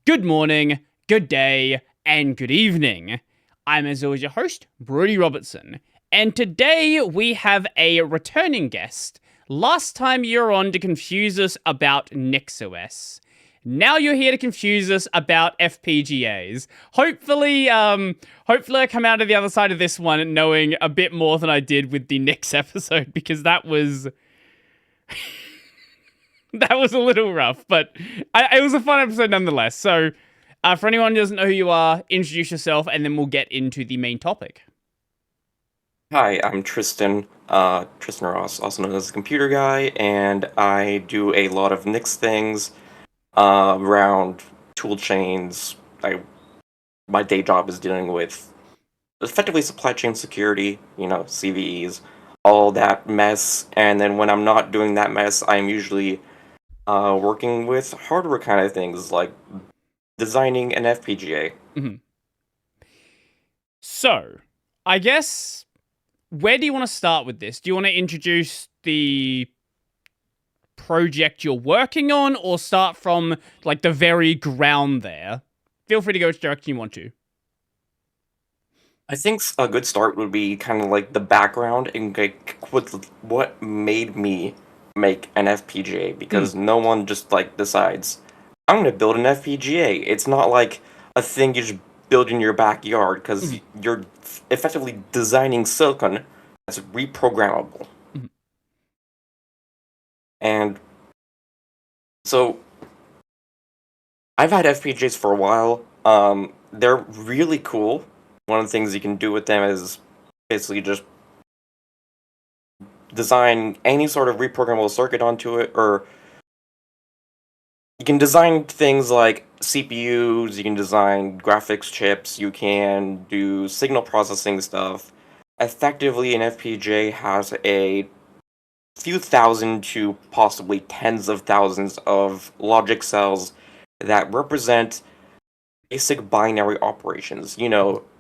Good morning, good day, and good evening. I'm as always your host, Brody Robertson, and today we have a returning guest. Last time you were on to confuse us about NixOS. Now you're here to confuse us about FPGAs. Hopefully I come out of the other side of this one knowing a bit more than I did with the Nix episode, because that was that was a little rough, but it was a fun episode nonetheless. So, for anyone who doesn't know who you are, introduce yourself, and then we'll get into the main topic. Hi, I'm Tristan, Tristan Ross, also known as the Computer Guy, and I do a lot of Nix things around tool chains. My day job is dealing with effectively supply chain security, CVEs, all that mess. And then when I'm not doing that mess, I'm usually working with hardware kind of things like designing an FPGA. Mhm. So, I guess, where do you want to start with this? Do you want to introduce the project you're working on, or start from, like, the very ground there? Feel free to go which direction you want to. I think a good start would be kind of like the background and like what made me make an FPGA, because no one just like decides I'm going to build an FPGA. It's not like a thing you just build in your backyard, because Mhm. you're effectively designing silicon that's reprogrammable. Mhm. And so I've had FPGAs for a while. They're really cool. One of the things you can do with them is basically just design any sort of reprogrammable circuit onto it, or you can design things like CPUs, you can design graphics chips, you can do signal processing stuff. Effectively, an FPGA has a few thousand to possibly tens of thousands of logic cells that represent basic binary operations,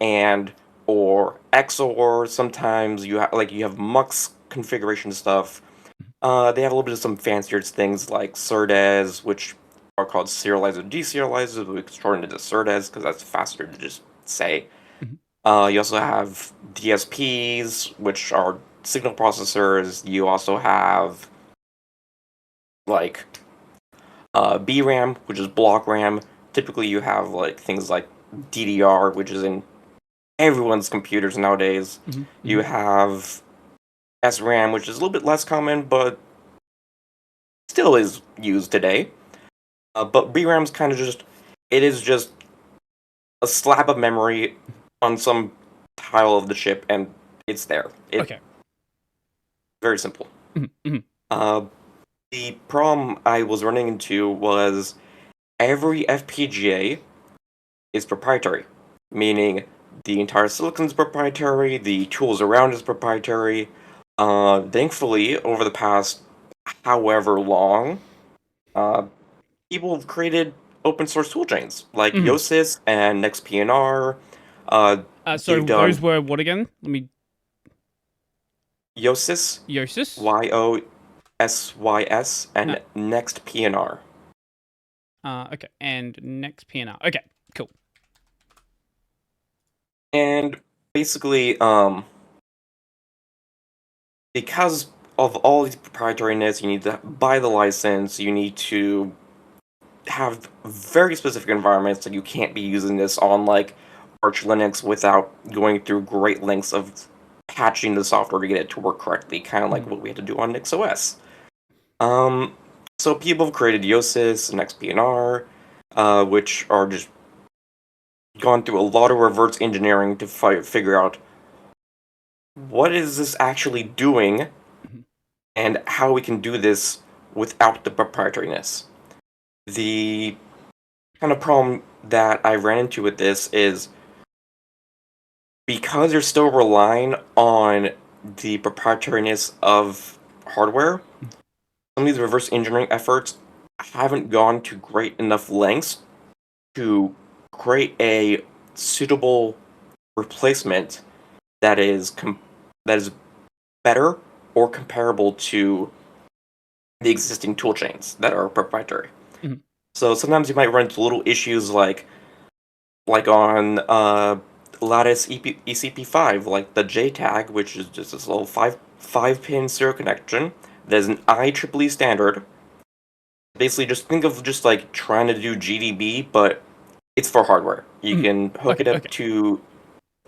and or XOR. Sometimes you have MUX configuration stuff. They have a little bit of some fancier things like SERDES, which are called serializer deserializers, but we shorten it to SERDES because that's faster to just say. Mhm. You also have DSPs, which are signal processors. You also have like BRAM, which is block RAM. Typically, you have like things like DDR, which is in everyone's computers nowadays. Mhm. You Mhm. have SRAM, which is a little bit less common, but still is used today. But BRAM's kind of it is just a slab of memory on some tile of the chip, and it's there. It's Okay. very simple. Mhm. Mhm. Uh, the problem I was running into was every FPGA is proprietary, meaning the entire silicon's proprietary, the tools around is proprietary. Thankfully, over the past however long, uh, people have created open source toolchains like Mhm. Yosis and NextPNR. Uh, So they've those done were what again? Let me. Yosis, Yosis? YOSYS, No. and NextPNR. Okay. And next PNR. Okay. Cool. And basically, because of all these proprietariness, you need to buy the license, you need to have very specific environments, like you can't be using this on like Arch Linux without going through great lengths of patching the software to get it to work correctly, kind of like Mhm. what we had to do on NixOS. Um, so people have created Yosis and XPNR, which are just gone through a lot of reverse engineering to figure out what is this actually doing Mhm. and how we can do this without the proprietariness. The kind of problem that I ran into with this is because you're still relying on the proprietariness of hardware, some of these reverse engineering efforts haven't gone to great enough lengths to create a suitable replacement that that is better or comparable to the existing toolchains that are proprietary. Mhm. So sometimes you might run into little issues like on Lattice ECP5, like the JTAG, which is just this little five pin serial connection. There's an IEEE standard. Basically, just think of just like trying to do GDB, but it's for hardware. You Mhm. can hook Okay, it up okay. to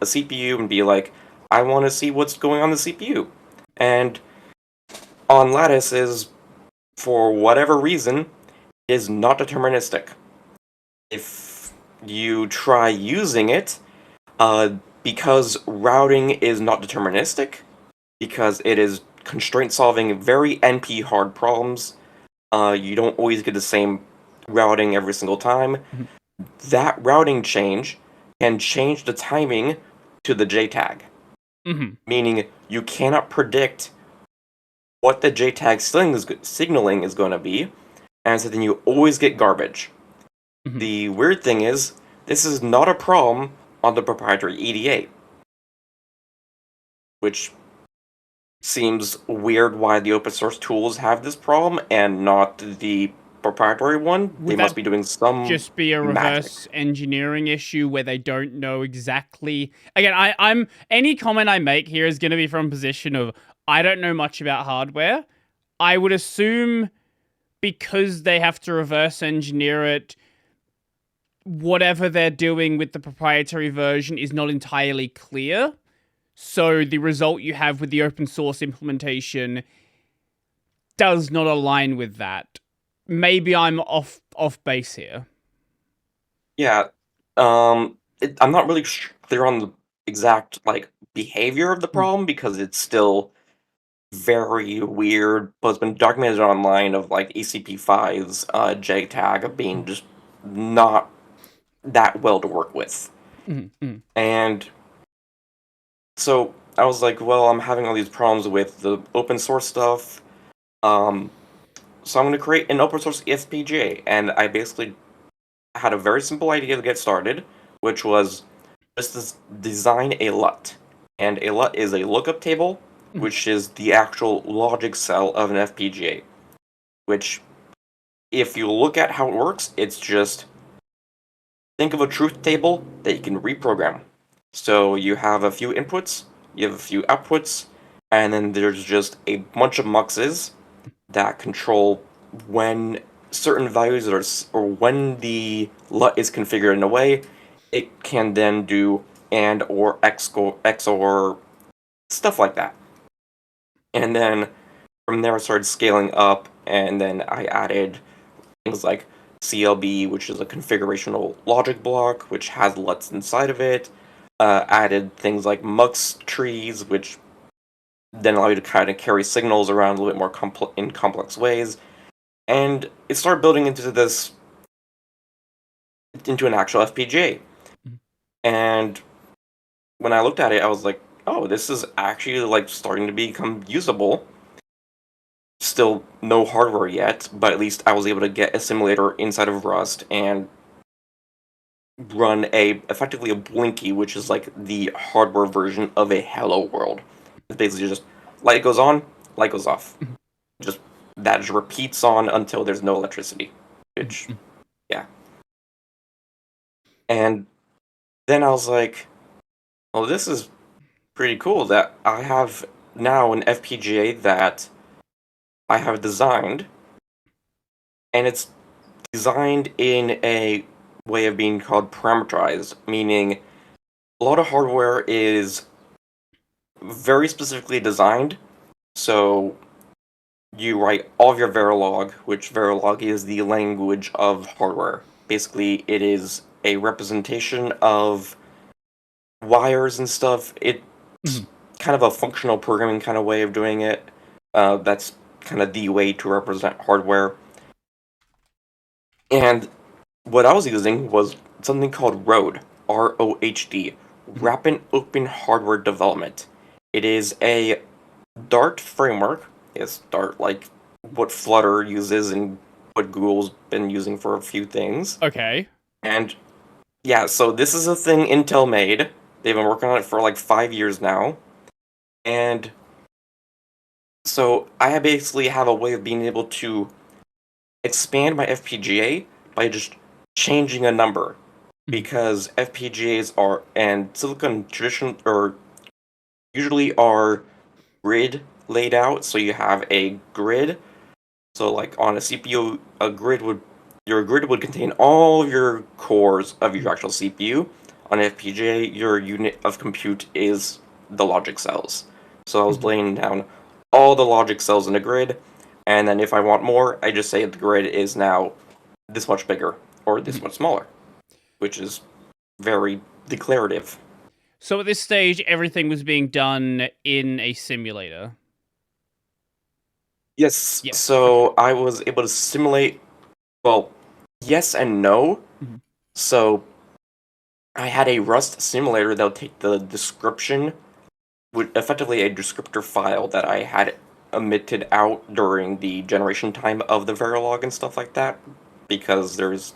a CPU and be like, I want to see what's going on the CPU. And on Lattice is, for whatever reason, is not deterministic. If you try using it, uh, because routing is not deterministic, because it is constraint solving very NP hard problems, you don't always get the same routing every single time. Mhm. That routing change can change the timing to the JTAG, Mhm. meaning you cannot predict what the JTAG signaling is going to be, and so then you always get garbage. Mhm. The weird thing is, this is not a problem on the proprietary EDA, which seems weird why the open source tools have this problem and not the proprietary one. They Would must that be doing some just be a magic. reverse engineering issue where they don't know exactly? Again, I'm any comment I make here is going to be from a position of I don't know much about hardware. I would assume because they have to reverse engineer it, whatever they're doing with the proprietary version is not entirely clear. So the result you have with the open source implementation does not align with that. Maybe I'm off base here. Yeah, I'm not really clear on the exact like behavior of the Mm, problem because it's still very weird, but it's been documented online of like ECP5's JTAG of being mm, just not that well to work with. mm, mm, And so I was like, well, I'm having all these problems with the open source stuff. Um, so I'm going to create an open source FPGA. And I basically had a very simple idea to get started, which was just design a LUT. And a LUT is a lookup table, mm, which is the actual logic cell of an FPGA. Which, if you look at how it works, it's just think of a truth table that you can reprogram. So you have a few inputs, you have a few outputs, and then there's just a bunch of muxes that control when certain values are, or when the LUT is configured in a way, it can then do and or XOR stuff like that. And then from there I started scaling up, and then I added things like CLB, which is a configurational logic block, which has LUTs inside of it. Added things like mux trees, which then allow you to kind of carry signals around a little bit more in complex ways. And it started building into an actual FPGA. mm. And when I looked at it, I was like, oh, this is actually like starting to become usable. Still no hardware yet, but at least I was able to get a simulator inside of Rust and run effectively a Blinky, which is like the hardware version of a Hello World. It's basically just light goes on, light goes off. Mhm, Just that just repeats on until there's no electricity. mhm, Which, mhm. yeah. And then I was like, well, this is pretty cool that I have now an FPGA that I have designed, and it's designed in a way of being called parameterized, meaning a lot of hardware is very specifically designed. So you write all of your Verilog, which Verilog is the language of hardware. Basically, it is a representation of wires and stuff. It's Mhm. kind of a functional programming kind of way of doing it. That's kind of the way to represent hardware. And what I was using was something called ROHD, ROHD, Mhm. Rapid Open Hardware Development. It is a Dart framework. It's Dart like what Flutter uses and what Google's been using for a few things. Okay. And yeah, so this is a thing Intel made. They've been working on it for like 5 years now. And so I basically have a way of being able to expand my FPGA by just changing a number, Mhm. because FPGAs are and silicon tradition or usually are grid laid out. So you have a grid. So like on a CPU, your grid would contain all of your cores of your actual CPU. On FPGA, your unit of compute is the logic cells. So I was Mhm. laying down all the logic cells in a grid, and then if I want more, I just say the grid is now this much bigger or this Mhm. much smaller, which is very declarative. So at this stage, everything was being done in a simulator. Yes, Yes. Okay. so I was able to simulate, well, yes and no. Mhm. So I had a Rust simulator that would take the description, would effectively a descriptor file that I had emitted out during the generation time of the Verilog and stuff like that, because there's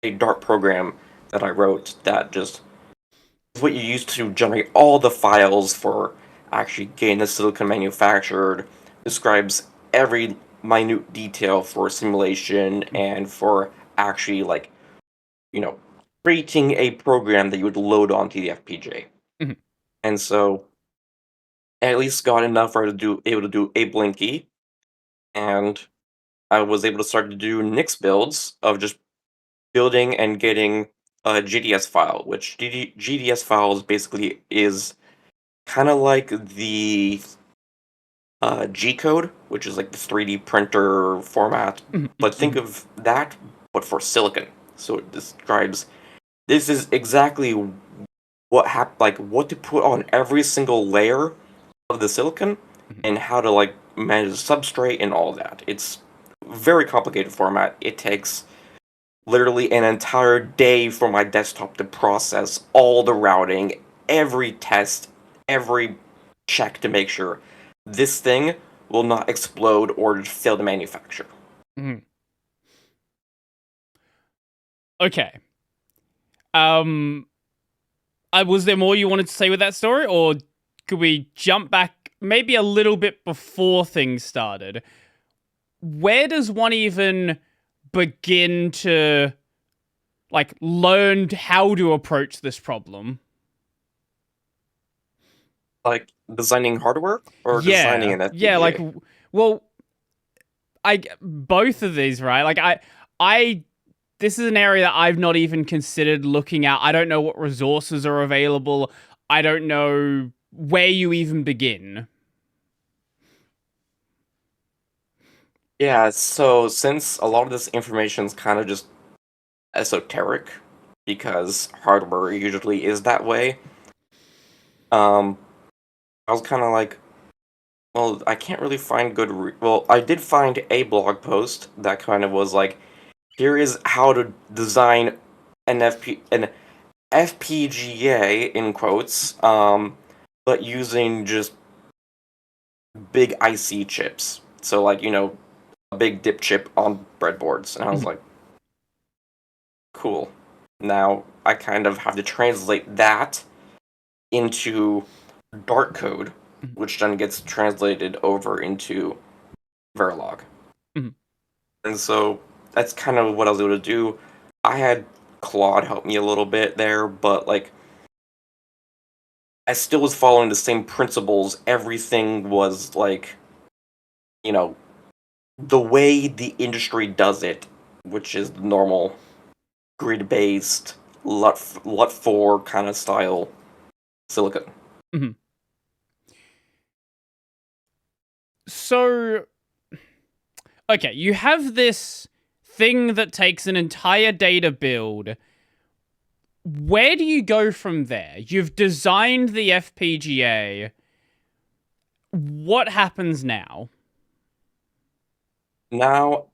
a Dart program that I wrote that just is what you use to generate all the files for actually getting the silicon manufactured, describes every minute detail for simulation Mhm. and for actually like, you know, creating a program that you would load onto the FPGA. Mhm. And so I at least got enough for able to do a Blinky, and I was able to start to do Nix builds of just building and getting a GDS file, which GDS files basically is kind of like the G code, which is like the 3D printer format, Mhm. but think Mhm. of that, but for silicon. So it describes this is exactly like what to put on every single layer of the silicon Mhm. and how to like manage the substrate and all that. It's very complicated format. It takes literally an entire day for my desktop to process all the routing, every test, every check to make sure this thing will not explode or fail to manufacture. Mhm. Okay. Um, was there more you wanted to say with that story, or could we jump back maybe a little bit before things started? Where does one even begin to like learn how to approach this problem? Like designing hardware or designing Yeah, an yeah, like, FPGA. well, both of these, right? Like, I, this is an area that I've not even considered looking at. I don't know what resources are available. I don't know where you even begin. Yeah, so since a lot of this information is kind of just esoteric, because hardware usually is that way, um, I was kind of like, well, I can't really find good. Well, I did find a blog post that kind of was like, here is how to design an FPGA in quotes, but using just big IC chips. So like a big dip chip on breadboards, and I was Mhm. like, cool. Now I kind of have to translate that into Dart code, Mhm. which then gets translated over into Verilog. Mhm. And so that's kind of what I was able to do. I had Claude help me a little bit there, but like I still was following the same principles. Everything was like, you know, the way the industry does it, which is the normal grid based LUT 4 kind of style silicon. Mhm. So, okay, you have this thing that takes an entire data build. Where do you go from there? You've designed the FPGA. What happens now? Now,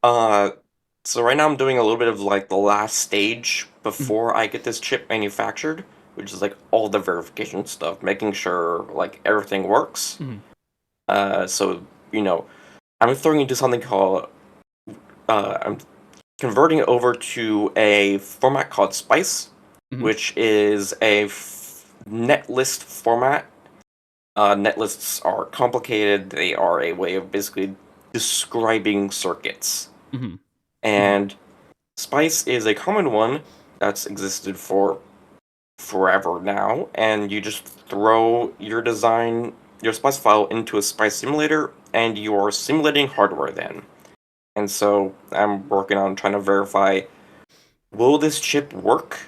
so right now I'm doing a little bit of like the last stage Mhm. before I get this chip manufactured, which is like all the verification stuff, making sure like everything works. Mhm. So I'm throwing into something called I'm converting it over to a format called Spice, Mhm. which is a netlist format. Netlists are complicated. They are a way of basically describing circuits. Mhm. Mhm. And Spice is a common one that's existed for forever now, and you just throw your design, your Spice file into a Spice simulator, and you are simulating hardware then. And so I'm working on trying to verify, will this chip work,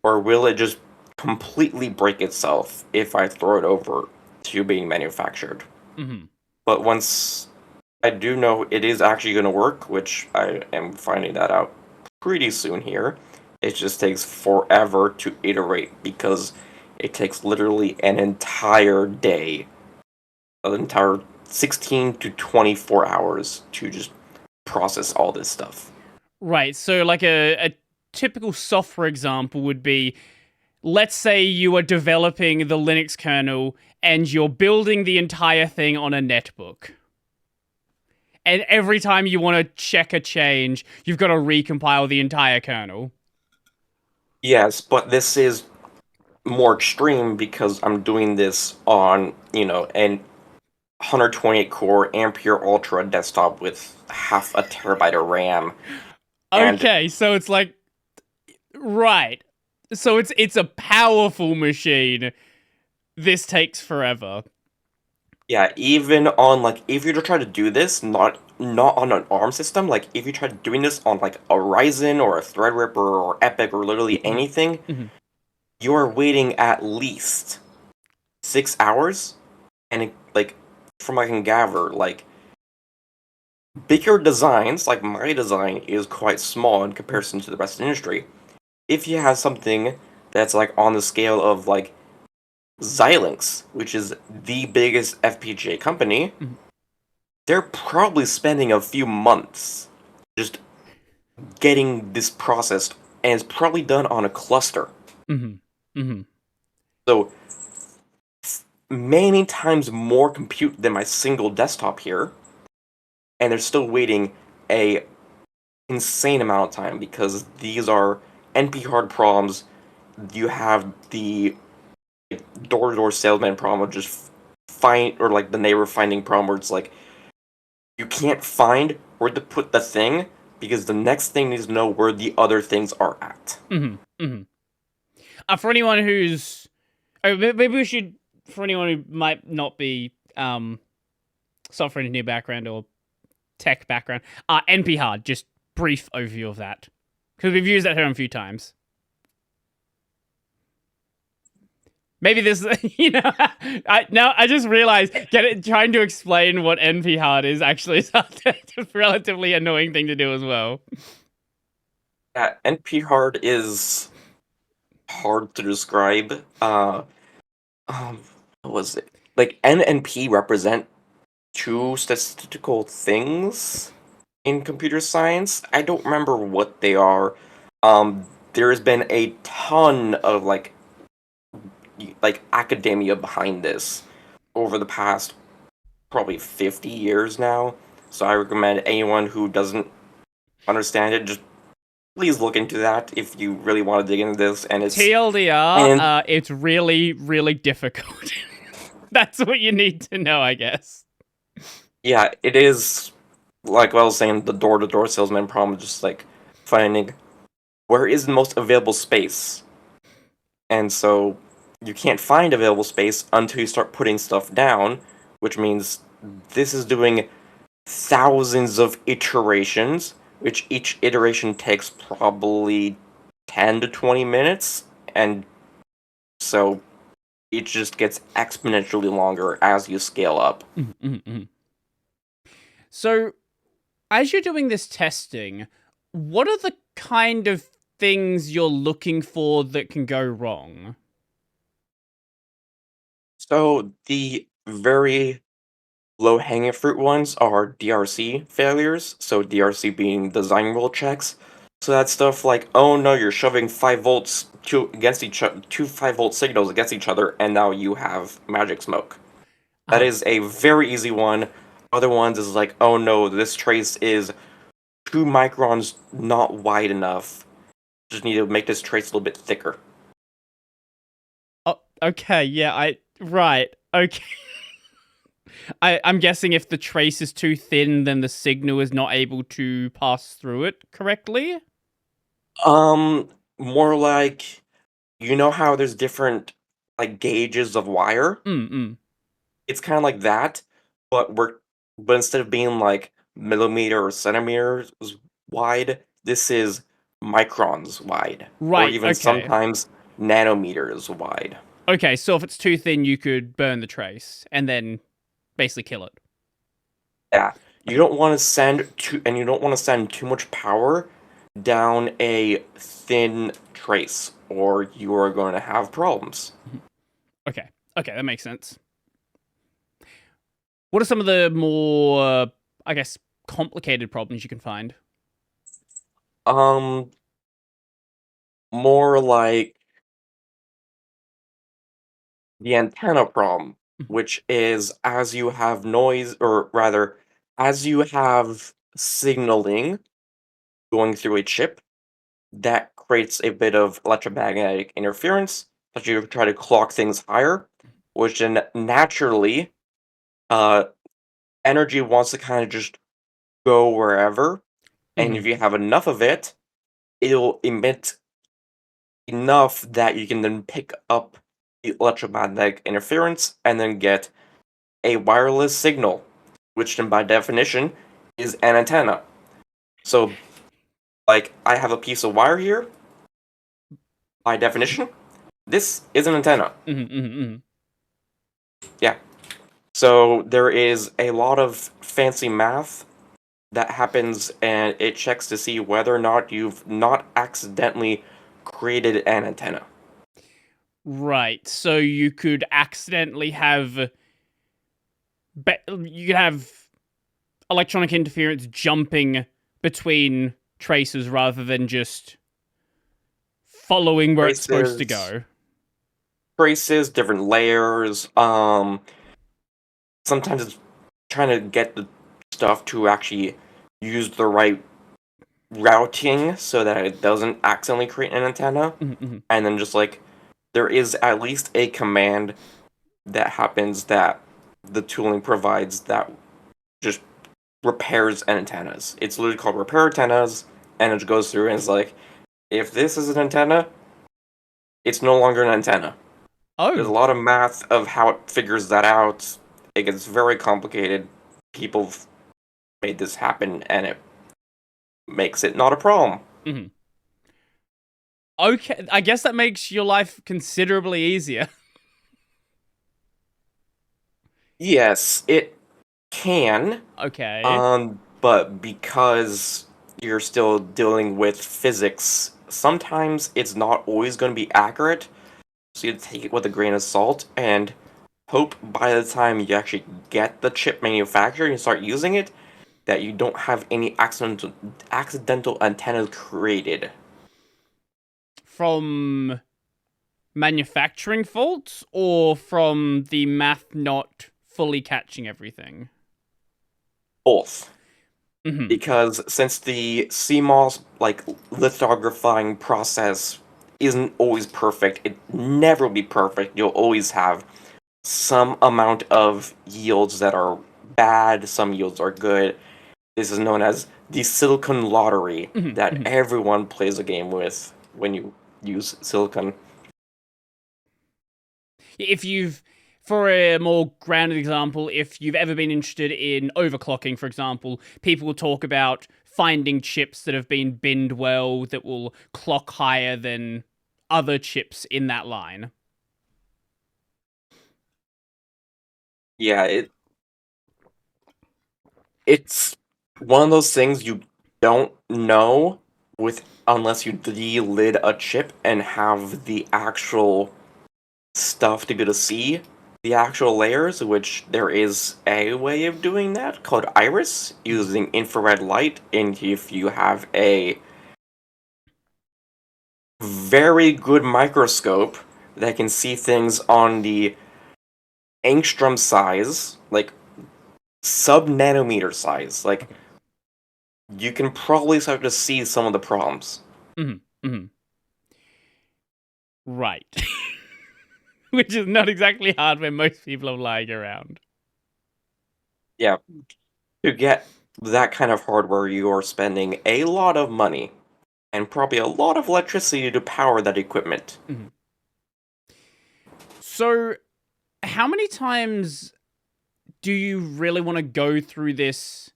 or will it just completely break itself if I throw it over to being manufactured? Mm-hmm. But once I do know it is actually going to work, which I am finding that out pretty soon here, it just takes forever to iterate because it takes literally an entire day, an entire 16 to 24 hours to just process all this stuff. Right. So, like a typical software example would be, let's say you are developing the Linux kernel and you're building the entire thing on a netbook. And every time you want to check a change, you've got to recompile the entire kernel. Yes, but this is more extreme because I'm doing this on, an 128 core Ampere Ultra desktop with half a terabyte of RAM. And Okay, so it's like, right. So it's a powerful machine. This takes forever. yeah, even on like if you try to do this, not on an ARM system, like if you try doing this on like a Ryzen or a Threadripper or Epic or literally anything, Mhm. you are waiting at least 6 hours. And like from what I can gather, like bigger designs, like my design is quite small in comparison to the rest of the industry. If you have something that's like on the scale of like Xilinx, which is the biggest FPGA company, Mhm. they're probably spending a few months just getting this processed, and it's probably done on a cluster. Mhm. Mhm. So many times more compute than my single desktop here, and they're still waiting a insane amount of time because these are NP hard problems. You have the door-to-door salesman problem of just find, or like the neighbor finding problem where it's like you can't find where to put the thing because the next thing needs to know where the other things are at. Mhm. Mhm. For anyone who's, maybe we should, for anyone who might not be software engineer background or tech background, NP hard. Just brief overview of that because we've used that term a few times. Maybe this, I just realized trying to explain what NP hard is actually is a relatively annoying thing to do as well. Yeah, NP hard is hard to describe. Um, what was it? Like N and P represent two statistical things in computer science. I don't remember what they are. There has been a ton of like academia behind this over the past probably 50 years now. So I recommend anyone who doesn't understand it, just please look into that if you really want to dig into this. TLDR, And it's really, really difficult. That's what you need to know, I guess. yeah, it is like what I was saying, the door-to-door salesman problem is just like finding where is the most available space. And so you can't find available space until you start putting stuff down, which means this is doing thousands of iterations, which each iteration takes probably 10 to 20 minutes, and so it just gets exponentially longer as you scale up. Mm-hmm. So, as you're doing this testing, what are the kind of things you're looking for that can go wrong? So the very low-hanging fruit ones are DRC failures, so DRC being design rule checks. So that's stuff like, oh no, you're shoving 5 volts against each other, two 5 volt signals against each other, and now you have magic smoke. That Uh, is a very easy one. Other ones is like, oh no, this trace is 2 microns not wide enough. Just need to make this trace a little bit thicker. oh, okay, yeah, right, okay. I'm guessing if the trace is too thin, then the signal is not able to pass through it correctly? Um, More like, you know how there's different like gauges of wire? Mm-mm. It's kind of like that, but but instead of being like millimeter or centimeters wide, this is microns wide, or Right, even okay. sometimes nanometers wide. Okay, so if it's too thin, you could burn the trace and then basically kill it. Yeah, you Okay. don't want to you don't want to send too much power down a thin trace, or you are going to have problems. Mhm. Okay. Okay, that makes sense. What are some of the more, I guess, complicated problems you can find? Um, More like the antenna problem, Mhm. which is as you have noise, or rather, as you have signaling going through a chip, that creates a bit of electromagnetic interference, that you try to clock things higher, which then naturally, uh, energy wants to kind of just go wherever, and Mhm. if you have enough of it, it'll emit enough that you can then pick up the electromagnetic interference and then get a wireless signal, which then by definition is an antenna. So, like, I have a piece of wire here, by definition, this is an antenna. Mhm. Mhm. Mhm. Yeah. So, there is a lot of fancy math that happens, and it checks to see whether or not you've not accidentally created an antenna. Right. So you could accidentally have you could have electronic interference jumping between traces rather than just following where it's supposed to Traces, go. different layers. Sometimes it's trying to get the stuff to actually use the right routing so that it doesn't accidentally create an antenna. Mhm. Mhm. And then just like there is at least a command that happens that the tooling provides that just repairs antennas. It's literally called repair antennas, and it goes through and it's like, if this is an antenna, it's no longer an antenna. There's a Oh. lot of math of how it figures that out. It gets very complicated. People have made this happen, and it makes it not a problem. Mhm. Okay, I guess that makes your life considerably easier. Yes, it can, Okay. but because you're still dealing with physics, sometimes it's not always going to be accurate. So you take it with a grain of salt and hope by the time you actually get the chip manufactured and start using it, that you don't have any accidental antennas created. From manufacturing faults or from the math not fully catching everything? Both. Mhm. Because since the CMOS like lithographing process isn't always perfect, it never will be perfect. You'll always have some amount of yields that are bad, some yields are good. This is known as the silicon lottery Mhm. that Mhm. everyone plays a game with when you use silicon. If you've, for a more grounded example, if you've ever been interested in overclocking, for example, people will talk about finding chips that have been binned well that will clock higher than other chips in that line. Yeah, it's one of those things you don't know with unless you de-lid a chip and have the actual stuff to go to see the actual layers, which there is a way of doing that called iris Mhm. using infrared light. And if you have a very good microscope that can see things on the angstrom size, like sub nanometer size, like Okay. you can probably start to see some of the problems. Mhm. Mhm. Right. Which is not exactly hard when most people are lying around. Yeah, to get that kind of hardware, you are spending a lot of money. and probably a lot of electricity to power that equipment. Mhm. So, how many times do you really want to go through this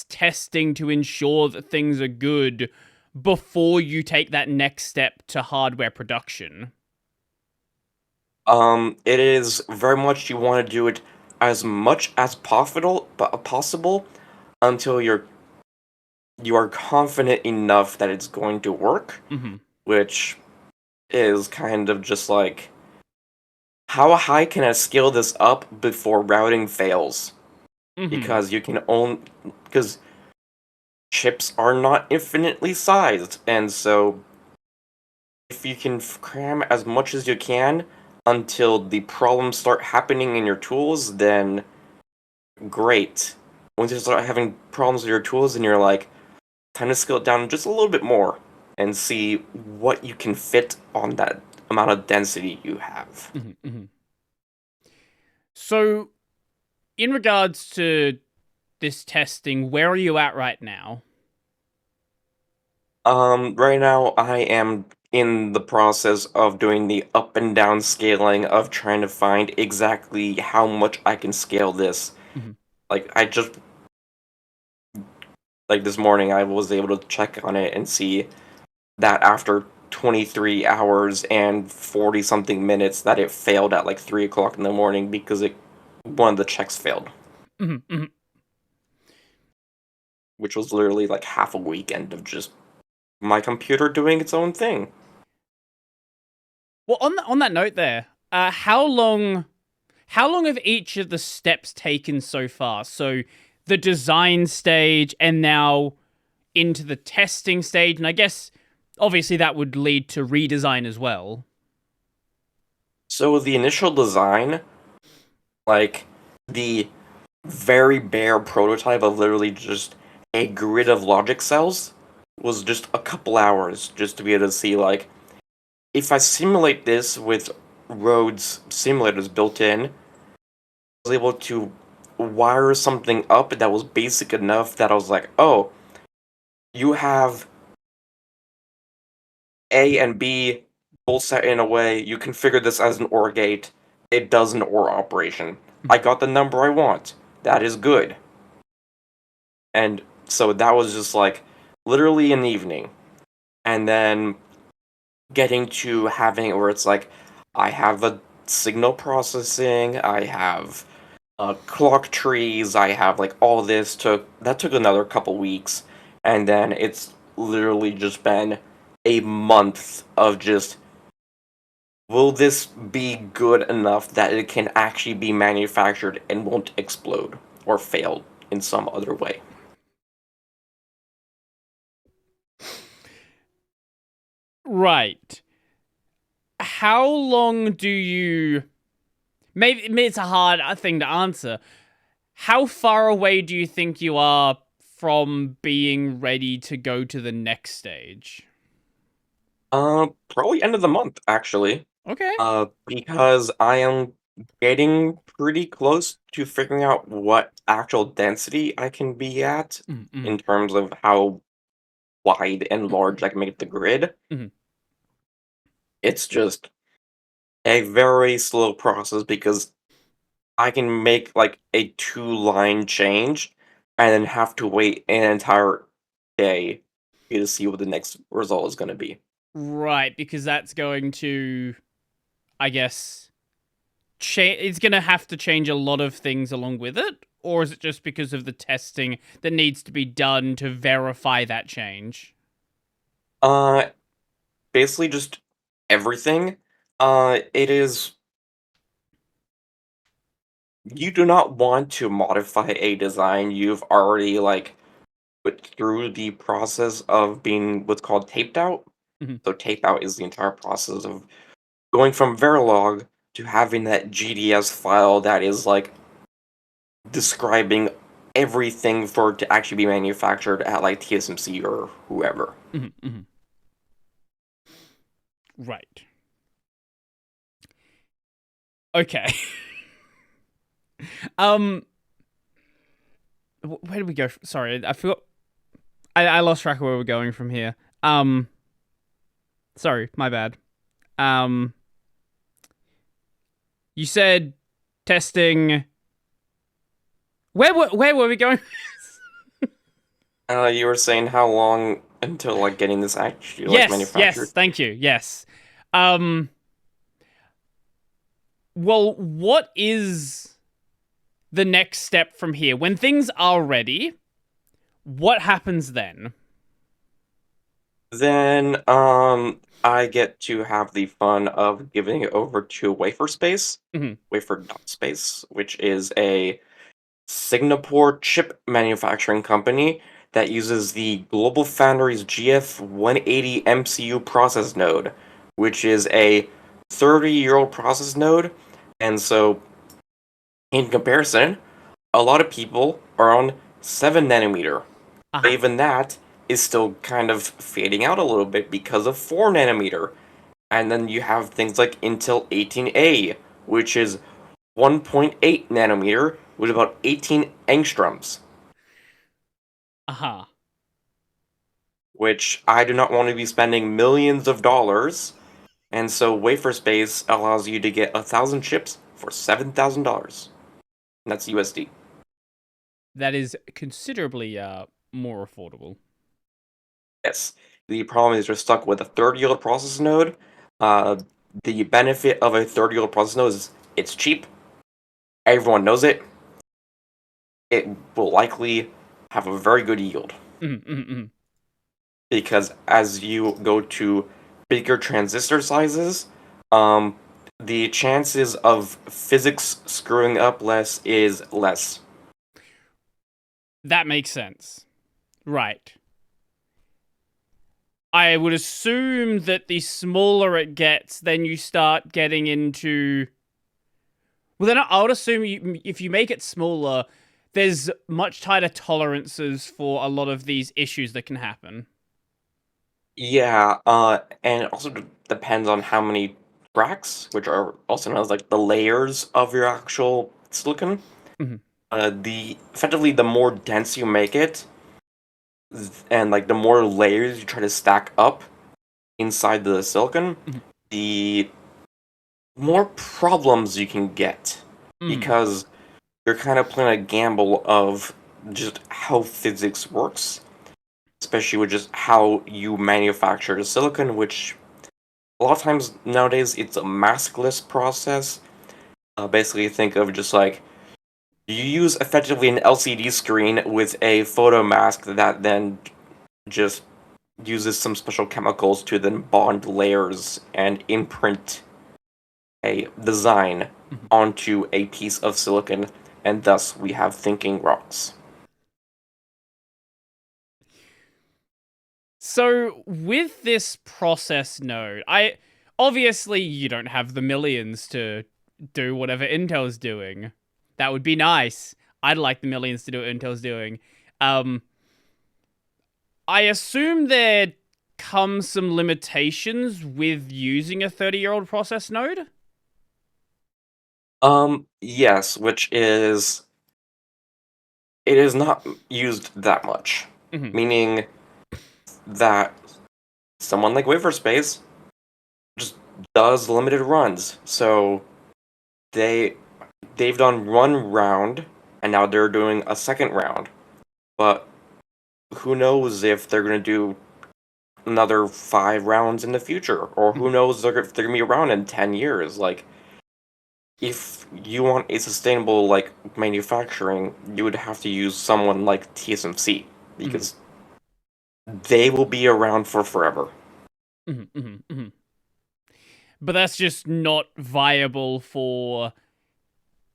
testing to ensure that things are good before you take that next step to hardware production? It is very much you want to do it as much as possible until you are confident enough that it's going to work, Mm-hmm. which is kind of just like how high can I scale this up before routing fails? Mm-hmm. Because you can own because chips are not infinitely sized, and so if you can cram as much as you can until the problems start happening in your tools, then great. Once you start having problems with your tools, and you're like, time to scale it down just a little bit more and see what you can fit on that amount of density you have. Mm-hmm. Mm-hmm. So, in regards to this testing, where are you at right now? Right now I am in the process of doing the up and down scaling of trying to find exactly how much I can scale this. Mm-hmm. Like I just like this morning I was able to check on it and see that after 23 hours and 40 something minutes that it failed at like 3 o'clock in the morning because it one of the checks failed, Mm-hmm. Mm-hmm. which was literally like half a weekend of just my computer doing its own thing. Well, on that note, there, how long have each of the steps taken so far? So, the design stage, and now into the testing stage, and I guess obviously that would lead to redesign as well. So the initial design, like the very bare prototype of literally just a grid of logic cells, was just a couple hours just to be able to see like if I simulate this with Rhodes simulators built in, I was able to wire something up that was basic enough that I was like, oh, you have A and B both set in a way, you configure this as an OR gate, it does an OR operation. I got the number I want. That is good. And so that was just like literally an evening. And then getting to having it where it's like I have a signal processing, I have clock trees, I have like all this took another couple weeks, and then it's literally just been a month of just will this be good enough that it can actually be manufactured and won't explode or fail in some other way. Right. How long do you? Maybe it's a hard thing to answer. How far away do you think you are from being ready to go to the next stage? Probably end of the month actually. Okay. Because I am getting pretty close to figuring out what actual density I can be at Mm-hmm. in terms of how wide and large I can make the grid. Mm-hmm. It's just a very slow process because I can make like a two-line change and then have to wait an entire day to see what the next result is going to be. Right, because that's going to, I guess, it's going to have to change a lot of things along with it, or is it just because of the testing that needs to be done to verify that change? Uh, Basically just everything. It is you do not want to modify a design you've already like put through the process of being what's called taped out. Mm-hmm. So tape out is the entire process of going from Verilog to having that GDS file that is like describing everything for it to actually be manufactured at like TSMC or whoever. Mm-hmm. Mm-hmm. Right. Okay. um, where did we go? Sorry, I forgot. I lost track of where we're going from here. Um, sorry, my bad. Um, you said testing. Where were we going? You were saying how long until like getting this actually like Yes, manufactured? thank you. Yes. Um, well, what is the next step from here? When things are ready, what happens then? Then I get to have the fun of giving it over to Waferspace, Mhm. Wafer.space, which is a Singapore chip manufacturing company that uses the Global Foundries GF180 MCU process node, which is a 30-year-old process node. And so, in comparison, a lot of people are on 7 nanometer. But Uh-huh. even that is still kind of fading out a little bit because of 4 nanometer. And then you have things like Intel 18A, which is 1.8 nanometer with about 18 angstroms, Uh-huh. which I do not want to be spending millions of dollars. And so Waferspace allows you to get 1,000 chips for $7,000. That's USD. That is considerably more affordable. Yes. The problem is you're stuck with a 30-year-old process node. Uh, the benefit of a 30-year-old process node is it's cheap. Everyone knows it. It will likely have a very good yield. Mm-hmm. Because as you go to bigger transistor sizes, um, the chances of physics screwing up less is less. That makes sense. Right. I would assume that the smaller it gets, then you start getting into. Well, then I would assume if you make it smaller, there's much tighter tolerances for a lot of these issues that can happen. Yeah, and it also depends on how many tracks, which are also known as like the layers of your actual silicon. Mhm. The effectively the more dense you make it, and like the more layers you try to stack up inside the silicon, Mhm. the more problems you can get Mhm. because you're kind of playing a gamble of just how physics works, especially with just how you manufacture the silicon, which a lot of times nowadays it's a maskless process. Basically, think of just like you use effectively an LCD screen with a photo mask that then just uses some special chemicals to then bond layers and imprint a design Mhm. onto a piece of silicon, and thus we have thinking rocks. So with this process node, I obviously you don't have the millions to do whatever Intel's doing. That would be nice. I'd like the millions to do what Intel's doing. Um, I assume there come some limitations with using a 30-year-old process node. Yes, which is it is not used that much, Hmm. meaning that someone like Waverspace just does limited runs. So they they've done one round and now they're doing a second round. But who knows if they're gonna do another 5 rounds in the future, or who Hmm. knows if they're gonna be around in 10 years. Like if you want a sustainable like manufacturing, you would have to use someone like TSMC Hmm. because they will be around for forever. Hmm. Hmm. But that's just not viable for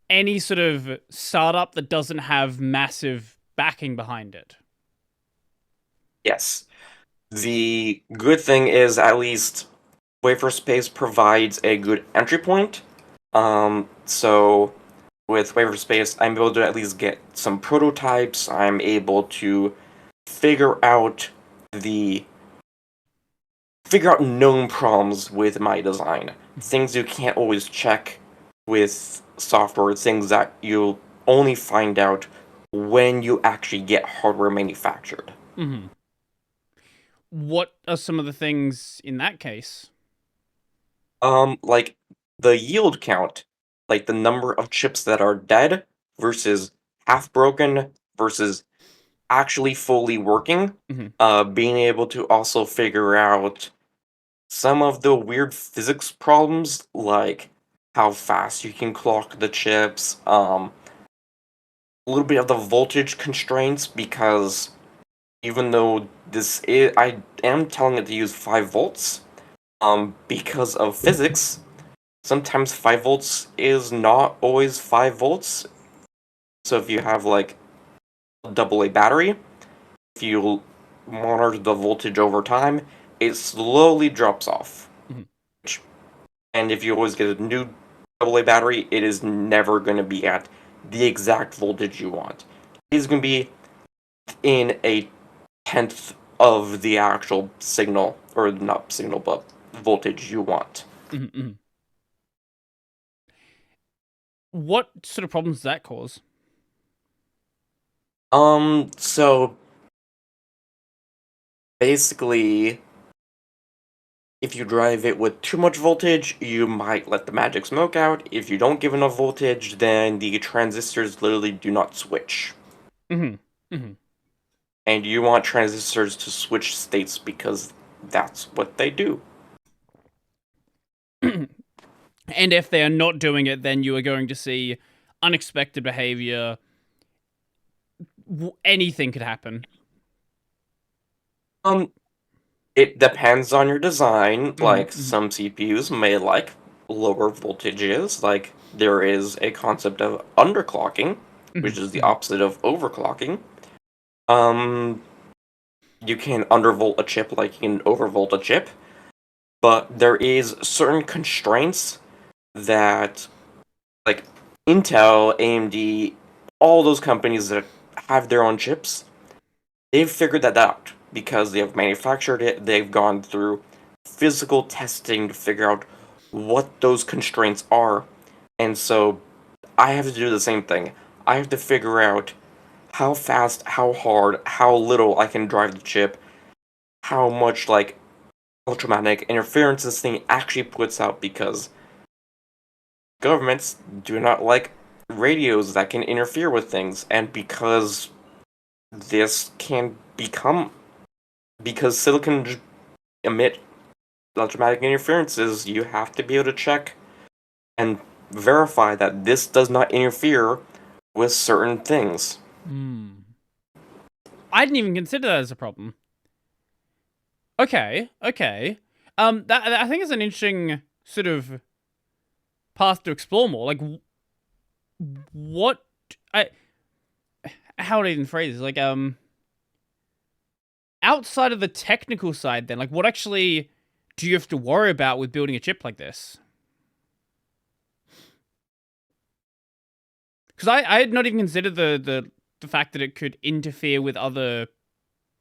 any sort of startup that doesn't have massive backing behind it. Yes. The good thing is at least Waverspace provides a good entry point. So with Waverspace, I'm able to at least get some prototypes. I'm able to figure out the figure out known problems with my design. Things you can't always check with software, things that you'll only find out when you actually get hardware manufactured. Hmm. What are some of the things in that case? Like the yield count, like the number of chips that are dead versus half broken versus actually fully working. Hmm. Being able to also figure out some of the weird physics problems, like how fast you can clock the chips, a little bit of the voltage constraints, because even though I am telling it to use 5 volts, because of physics, sometimes 5 volts is not always 5 volts. So if you have like a AA battery, if you monitor the voltage over time, it slowly drops off. Hmm. And if you always get a new AA battery, it is never going to be at the exact voltage you want. It is going to be in a tenth of the actual signal, or not signal, but voltage you want. Hmm. Hmm. What sort of problems does that cause? So basically, if you drive it with too much voltage, you might let the magic smoke out. If you don't give enough voltage, then the transistors literally do not switch. Hmm. Hmm. And you want transistors to switch states because that's what they do. And if they are not doing it, then you are going to see unexpected behavior. Anything could happen. Um, it depends on your design. Hmm. Like Hmm. some CPUs may like lower voltages. Like there is a concept of underclocking, which is the Hmm. opposite of overclocking. Um, you can undervolt a chip like you can overvolt a chip, but there is certain constraints that like Intel, AMD, all those companies that have their own chips, they've figured that out because they have manufactured it. They've gone through physical testing to figure out what those constraints are. And so I have to do the same thing. I have to figure out how fast, how hard, how little I can drive the chip, how much like electromagnetic interference this thing actually puts out, because governments do not like radios that can interfere with things, and because this can become because silicon emit electromagnetic interferences, you have to be able to check and verify that this does not interfere with certain things. Hmm. I didn't even consider that as a problem. Okay, okay. That I think is an interesting sort of path to explore more. Like, what I how would I even phrase this? Like, outside of the technical side, then, like, what actually do you have to worry about with building a chip like this? Because I had not even considered the fact that it could interfere with other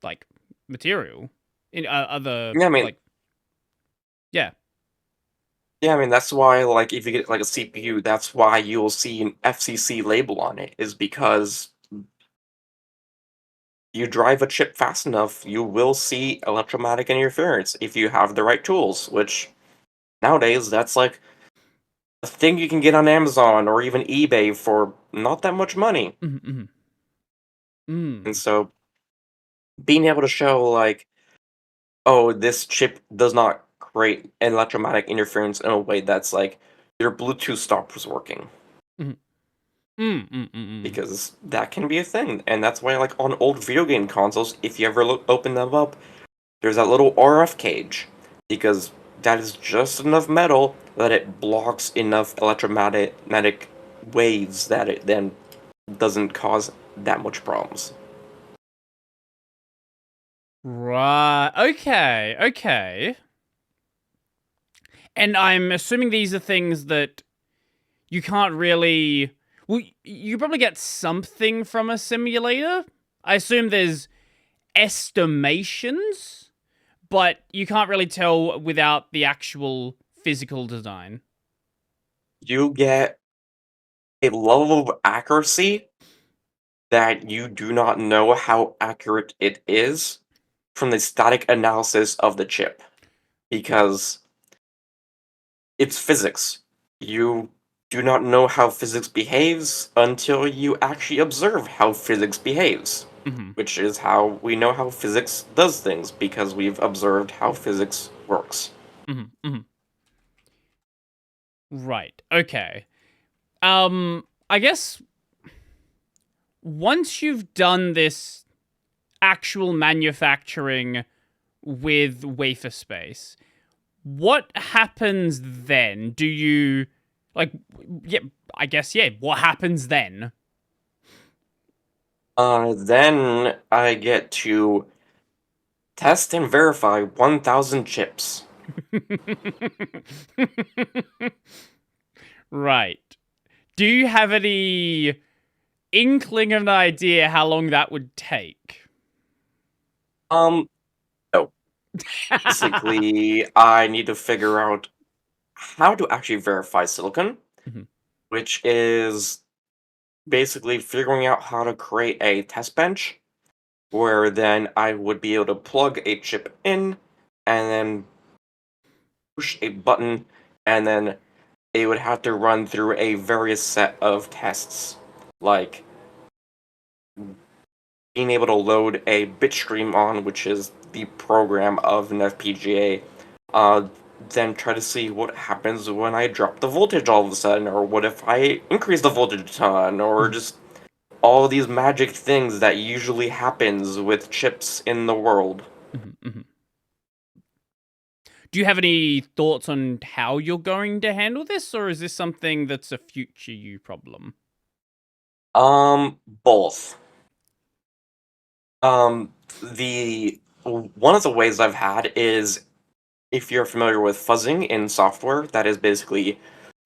like material in other Yeah, I mean, like yeah. yeah, I mean that's why like if you get like a CPU, that's why you'll see an FCC label on it, is because you drive a chip fast enough, you will see electromagnetic interference if you have the right tools, which nowadays that's like a thing you can get on Amazon or even eBay for not that much money. Mm-hmm. And Mm. so being able to show like, oh, this chip does not create electromagnetic interference in a way that's like your Bluetooth stops working. Mm. Mm. Mm. Mm. Because that can be a thing. And that's why like on old video game consoles, if you ever open them up, there's that little RF cage, because that is just enough metal that it blocks enough electromagnetic waves that it then doesn't cause that much problems. Right. Okay. Okay. And I'm assuming these are things that you can't really. Well, you probably get something from a simulator. I assume there's estimations, but you can't really tell without the actual physical design. You get a level of accuracy that you do not know how accurate it is, from the static analysis of the chip because it's physics. You do not know how physics behaves until you actually observe how physics behaves, Hmm. which is how we know how physics does things because we've observed how physics works. Hmm. Hmm. Right. Okay. I guess once you've done this actual manufacturing with wafer space, what happens then? Do you like yeah, I guess yeah, what happens then? Then I get to test and verify 1,000 chips. Right. Do you have any inkling of an idea how long that would take? Um, no. Basically, I need to figure out how to actually verify silicon, Mhm. which is basically figuring out how to create a test bench where then I would be able to plug a chip in and then push a button, and then it would have to run through a various set of tests, like being able to load a bitstream on, which is the program of an FPGA, uh, then try to see what happens when I drop the voltage all of a sudden, or what if I increase the voltage a ton, or Mhm. just all these magic things that usually happens with chips in the world. Mhm. Mhm. Do you have any thoughts on how you're going to handle this, or is this something that's a future you problem? Both. Um, the one of the ways I've had is if you're familiar with fuzzing in software, that is basically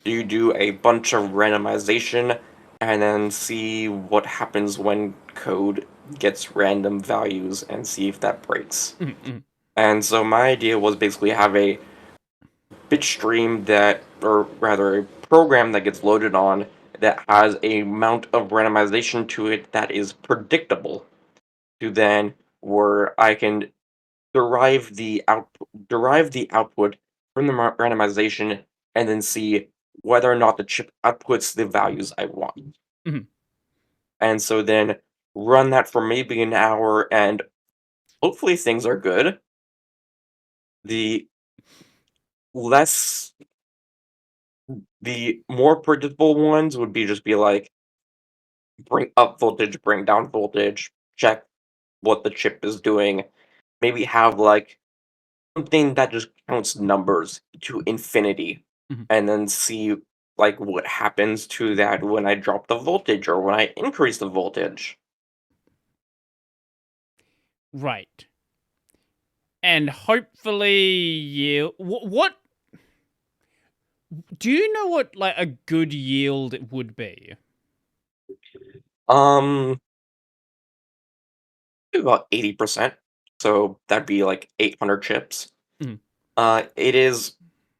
you do a bunch of randomization and then see what happens when code gets random values and see if that breaks. Mhm. Mhm. And so my idea was basically have a bit stream that, or rather a program that gets loaded on that has a amount of randomization to it that is predictable to then where I can derive the output from the randomization and then see whether or not the chip outputs the values I want. Mhm. And so then run that for maybe an hour and hopefully things are good. The less the more predictable ones would be just be like bring up voltage, bring down voltage, check what the chip is doing, maybe have like something that just counts numbers to infinity Mhm. and then see like what happens to that when I drop the voltage or when I increase the voltage. Right. And hopefully you what do you know what like a good yield would be? Um about 80%. So that'd be like 800 chips. Mhm. It is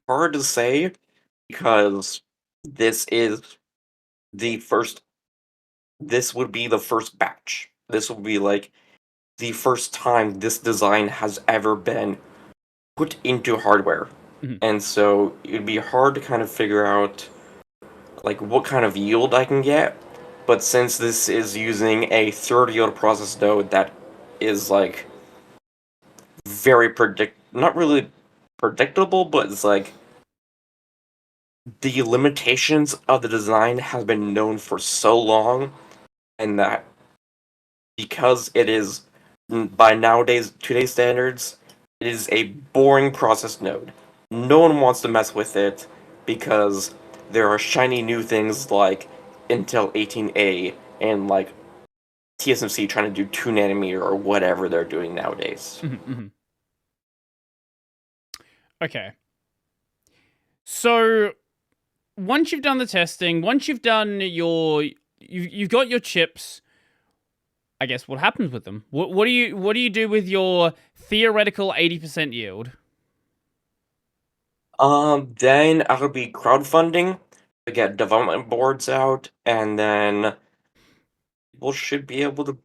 hard to say because this is the first this would be the first batch. This would be like the first time this design has ever been put into hardware. Mhm. And so it'd be hard to kind of figure out like what kind of yield I can get. But since this is using a third yield process node that is like very not really predictable, but it's like the limitations of the design has been known for so long, and that because it is by nowadays today's standards, it is a boring process node. No one wants to mess with it because there are shiny new things like Intel 18A and like TSMC trying to do 2 nanometer or whatever they're doing nowadays. Mhm. Mhm. Okay. So once you've done the testing, once you've done you've got your chips, I guess what happens with them? What do you do with your theoretical 80% yield? Then I'll be crowdfunding to get development boards out, and then people should be able to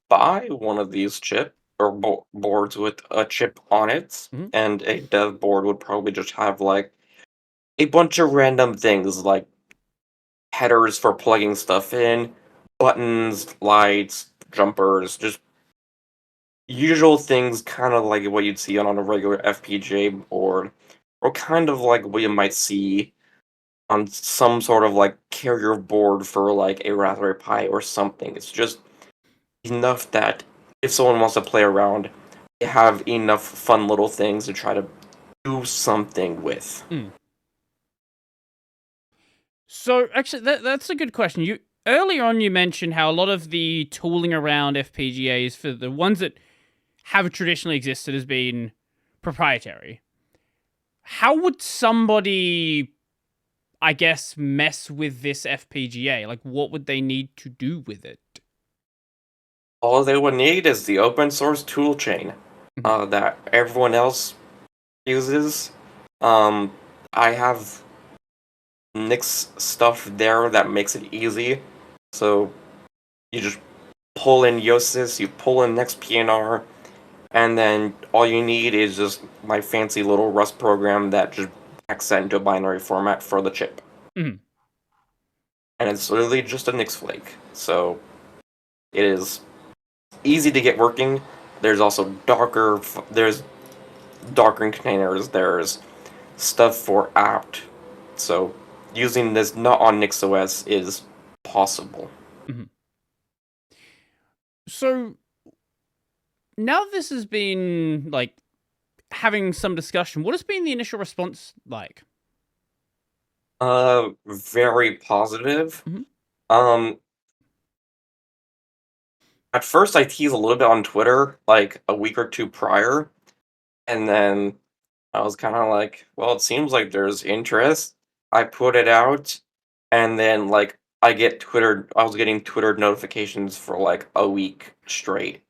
buy one of these chips. or boards with a chip on it, Mhm. and a dev board would probably just have like a bunch of random things like headers for plugging stuff in, buttons, lights, jumpers, just usual things, kind of like what you'd see on a regular FPGA board, or kind of like what you might see on some sort of like carrier board for like a Raspberry Pi or something. It's just enough that if someone wants to play around, they have enough fun little things to try to do something with. Mm. So actually, that's a good question. You earlier on you mentioned how a lot of the tooling around FPGAs for the ones that have traditionally existed has been proprietary. How would somebody, I guess, mess with this FPGA? Like, what would they need to do with it? All they would need is the open source toolchain Mhm. that everyone else uses. Um, I have Nix stuff there that makes it easy. So you just pull in Yosis, you pull in NextPNR, and then all you need is just my fancy little Rust program that just backs that into a binary format for the chip. Mhm. And it's literally just a Nix flake. So it is easy to get working. There's also there's Docker containers, there's stuff for apt. So using this not on NixOS is possible. Mhm. So now this has been like having some discussion. What has been the initial response like? Very positive. Mhm. Um, at first I teased a little bit on Twitter, like a week or two prior, and then I was kind of like, well, it seems like there's interest. I put it out, and then like I was getting Twitter notifications for like a week straight.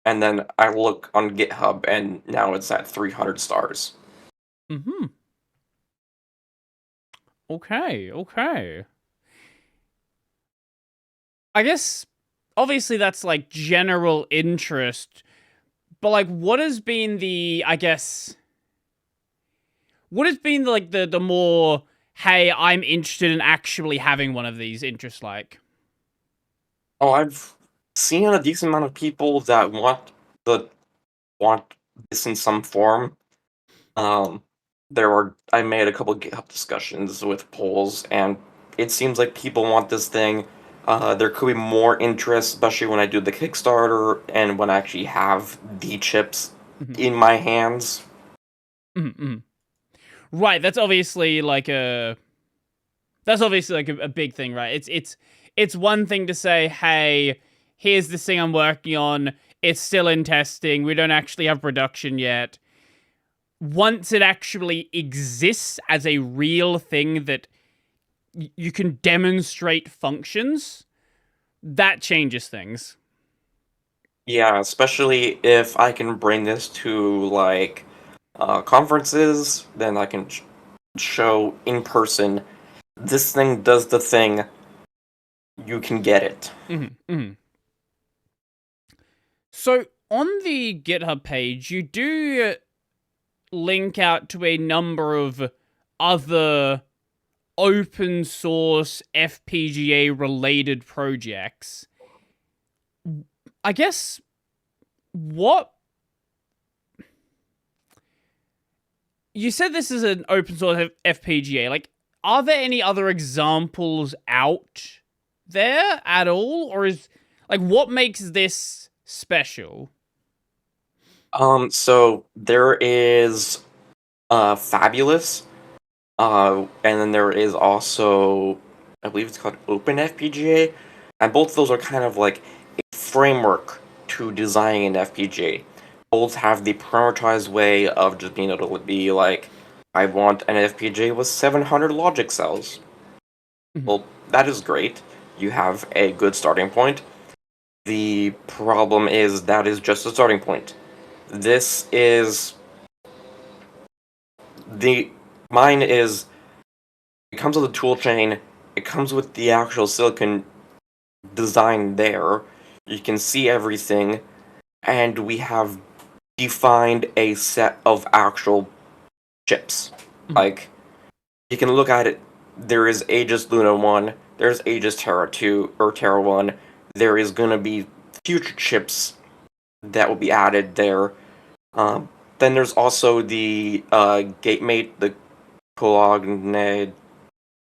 And then I look on GitHub, and now it's at 300 stars. Mhm. Okay. Okay. I guess obviously that's like general interest, but like what has been the I guess what has been like the more hey, I'm interested in actually having one of these interests like? Oh, I've seen a decent amount of people that the want this in some form. Um, I made a couple GitHub discussions with polls, and it seems like people want this thing. There could be more interest, especially when I do the Kickstarter and when I actually have the chips Mhm. in my hands. Mhm, mhm. Right, that's obviously like a big thing, right? It's one thing to say, "Hey, here's this thing I'm working on. It's still in testing. We don't actually have production yet." Once it actually exists as a real thing that you can demonstrate functions, that changes things. Yeah, especially if I can bring this to like conferences, then I can show in person this thing does the thing, you can get it. Mhm, mhm. So on the GitHub page, you do link out to a number of other open source FPGA related projects. I guess what you said this is an open source FPGA. Like, are there any other examples out there at all, or is like what makes this special? So there is Fabulous, and then there is also, I believe it's called Open FPGA, and both of those are kind of like a framework to designing an FPGA. Both have the parameterized way of just being able to be like, I want an FPGA with 700 logic cells. Mhm. Well, that is great. You have a good starting point. The problem is that is just a starting point. This is the mine is it comes with a tool chain. It comes with the actual silicon design there. You can see everything. and we have defined a set of actual chips. Mhm. Like, you can look at it, there is Aegis Luna 1, there's Aegis Terra 2, or Terra 1, there is going to be future chips that will be added there. Then there's also the GateMate, the Colognade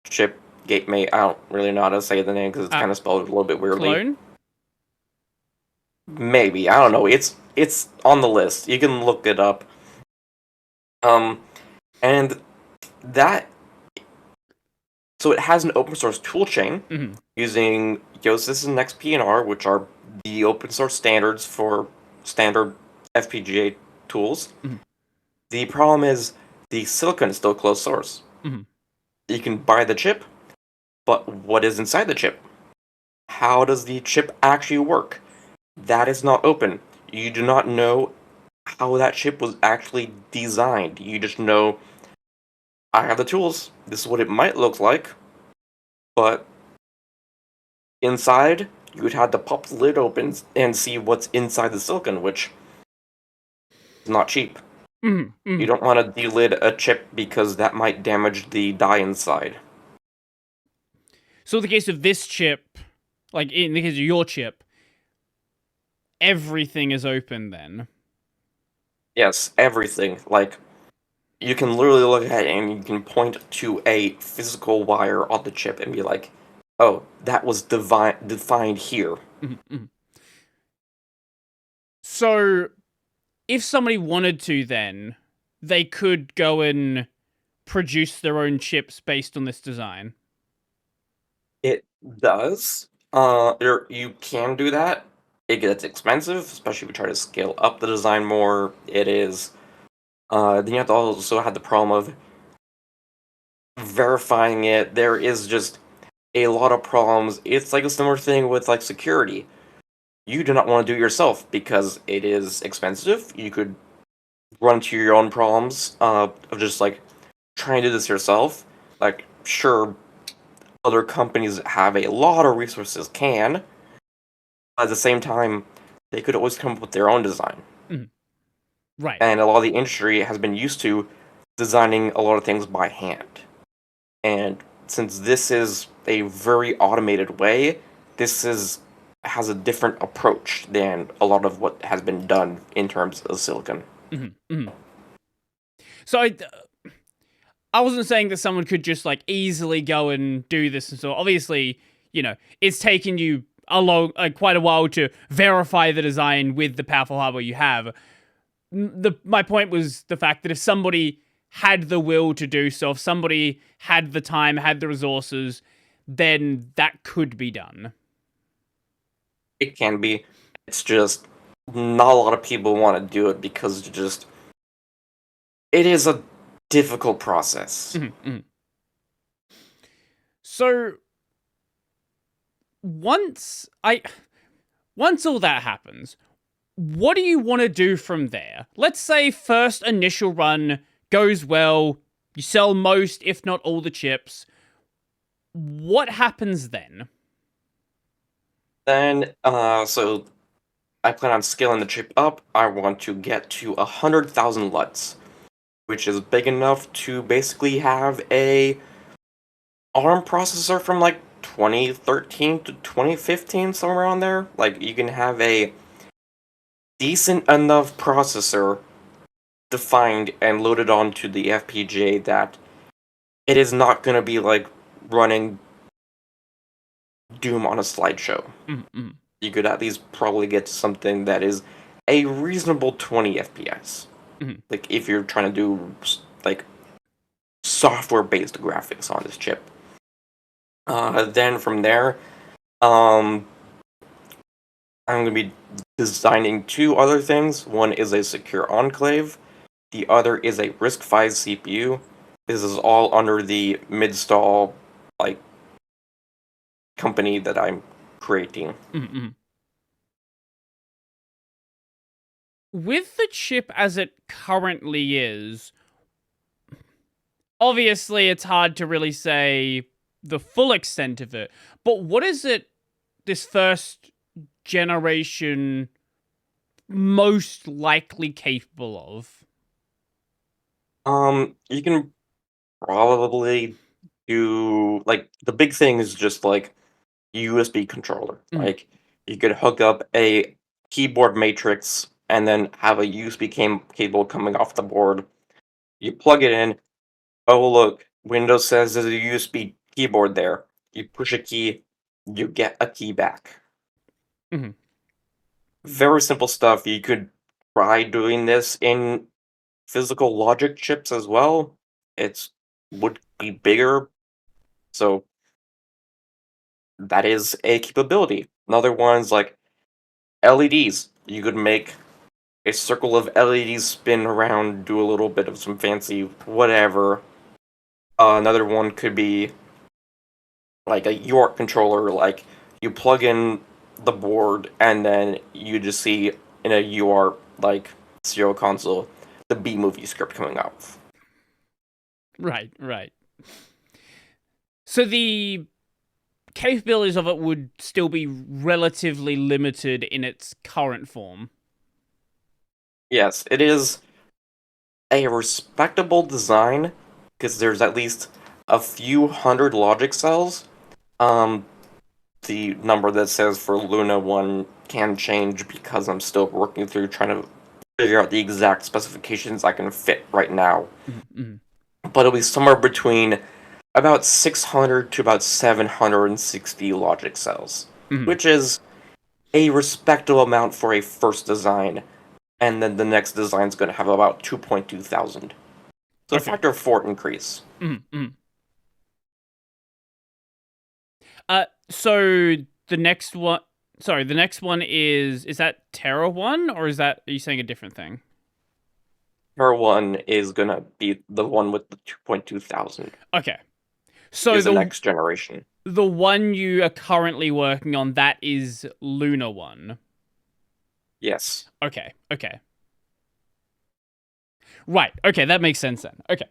chip GateMate. I don't really know how to say the name because it's kind of spelled a little bit weirdly. Clone? Maybe, I don't know. It's on the list. You can look it up. And that, so it has an open source toolchain using Yosis and XPNR, which are the open source standards for standard FPGA tools. The problem is the silicon is still closed source. You can buy the chip, but what is inside the chip? How does the chip actually work? That is not open. You do not know how that chip was actually designed. You just know, I have the tools. This is what it might look like. But inside, you would have to pop the lid open and see what's inside the silicon, which is not cheap. You don't want to delid a chip because that might damage the die inside. So in the case of this chip, like in the case of your chip, everything is open then? Yes, everything. Like, you can literally look at it and you can point to a physical wire on the chip and be like, oh, that was defined here. So, if somebody wanted to then, they could go and produce their own chips based on this design? It does. You can do that. It gets expensive, especially if you try to scale up the design more. It is. Then you have to also have the problem of verifying it. There is just a lot of problems. It's like a similar thing with like security. You do not want to do it yourself because it is expensive. You could run into your own problems of just like trying to do this yourself. Like, sure, other companies that have a lot of resources can. At the same time, they could always come up with their own design. Right. And a lot of the industry has been used to designing a lot of things by hand. And since this is a very automated way, has a different approach than a lot of what has been done in terms of silicon. So I wasn't saying that someone could just like easily go and do this, and so obviously, it's taken you quite a while to verify the design with the powerful hardware you have. My point was the fact that if somebody had the will to do so, if somebody had the time, had the resources, then that could be done. It can be. It's just not a lot of people want to do it because it is a difficult process. So once all that happens, what do you want to do from there? Let's say first initial run goes well, you sell most, if not all the chips. What happens then? Then, so I plan on scaling the chip up. I want to get to 100,000 LUTs, which is big enough to basically have a ARM processor from like 2013 to 2015, somewhere around there. Like, you can have a decent enough processor defined and loaded onto the FPGA that it is not going to be like running Doom on a slideshow. You could at least probably get something that is a reasonable 20 FPS. Like, if you're trying to do like software-based graphics on this chip. Then from there, I'm going to be designing two other things. One is a secure enclave. The other is a RISC-V CPU. This is all under the Midstall like company that I'm creating. With the chip as it currently is, obviously it's hard to really say the full extent of it, but what is it this first generation, most likely capable of? You can probably do like the big thing is just like USB controller. Mhm. Like you could hook up a keyboard matrix and then have a USB cable coming off the board. You plug it in. Oh look, Windows says there's a USB keyboard there. You push a key, you get a key back. Mhm. Very simple stuff. You could try doing this in physical logic chips as well. It's would be bigger, so that is a capability. Another one's like LEDs. You could make a circle of LEDs spin around, do a little bit of some fancy whatever. Another one could be like a UART controller, like you plug in the board and then you just see in a UART like serial console the B movie script coming out. Right, right. So the capabilities of it would still be relatively limited in its current form. Yes, it is a respectable design because there's at least a few hundred logic cells. Um, the number that says for Luna 1 can change because I'm still working through trying to figure out the exact specifications I can fit right now. Mhm. But it'll be somewhere between about 600 to about 760 logic cells, Mhm. which is a respectable amount for a first design. And then the next design's going to have about 2.2 thousand. So a Okay. factor of 4 increase. Mhm. So the next one, sorry, the next one is that Terra one, or is that, are you saying a different thing? Her one is going to be the one with the 2.2 thousand. Okay. So Is the next generation. the one you are currently working on, that is Luna one. Yes. Okay. Okay. Right. Okay, that makes sense then. Okay.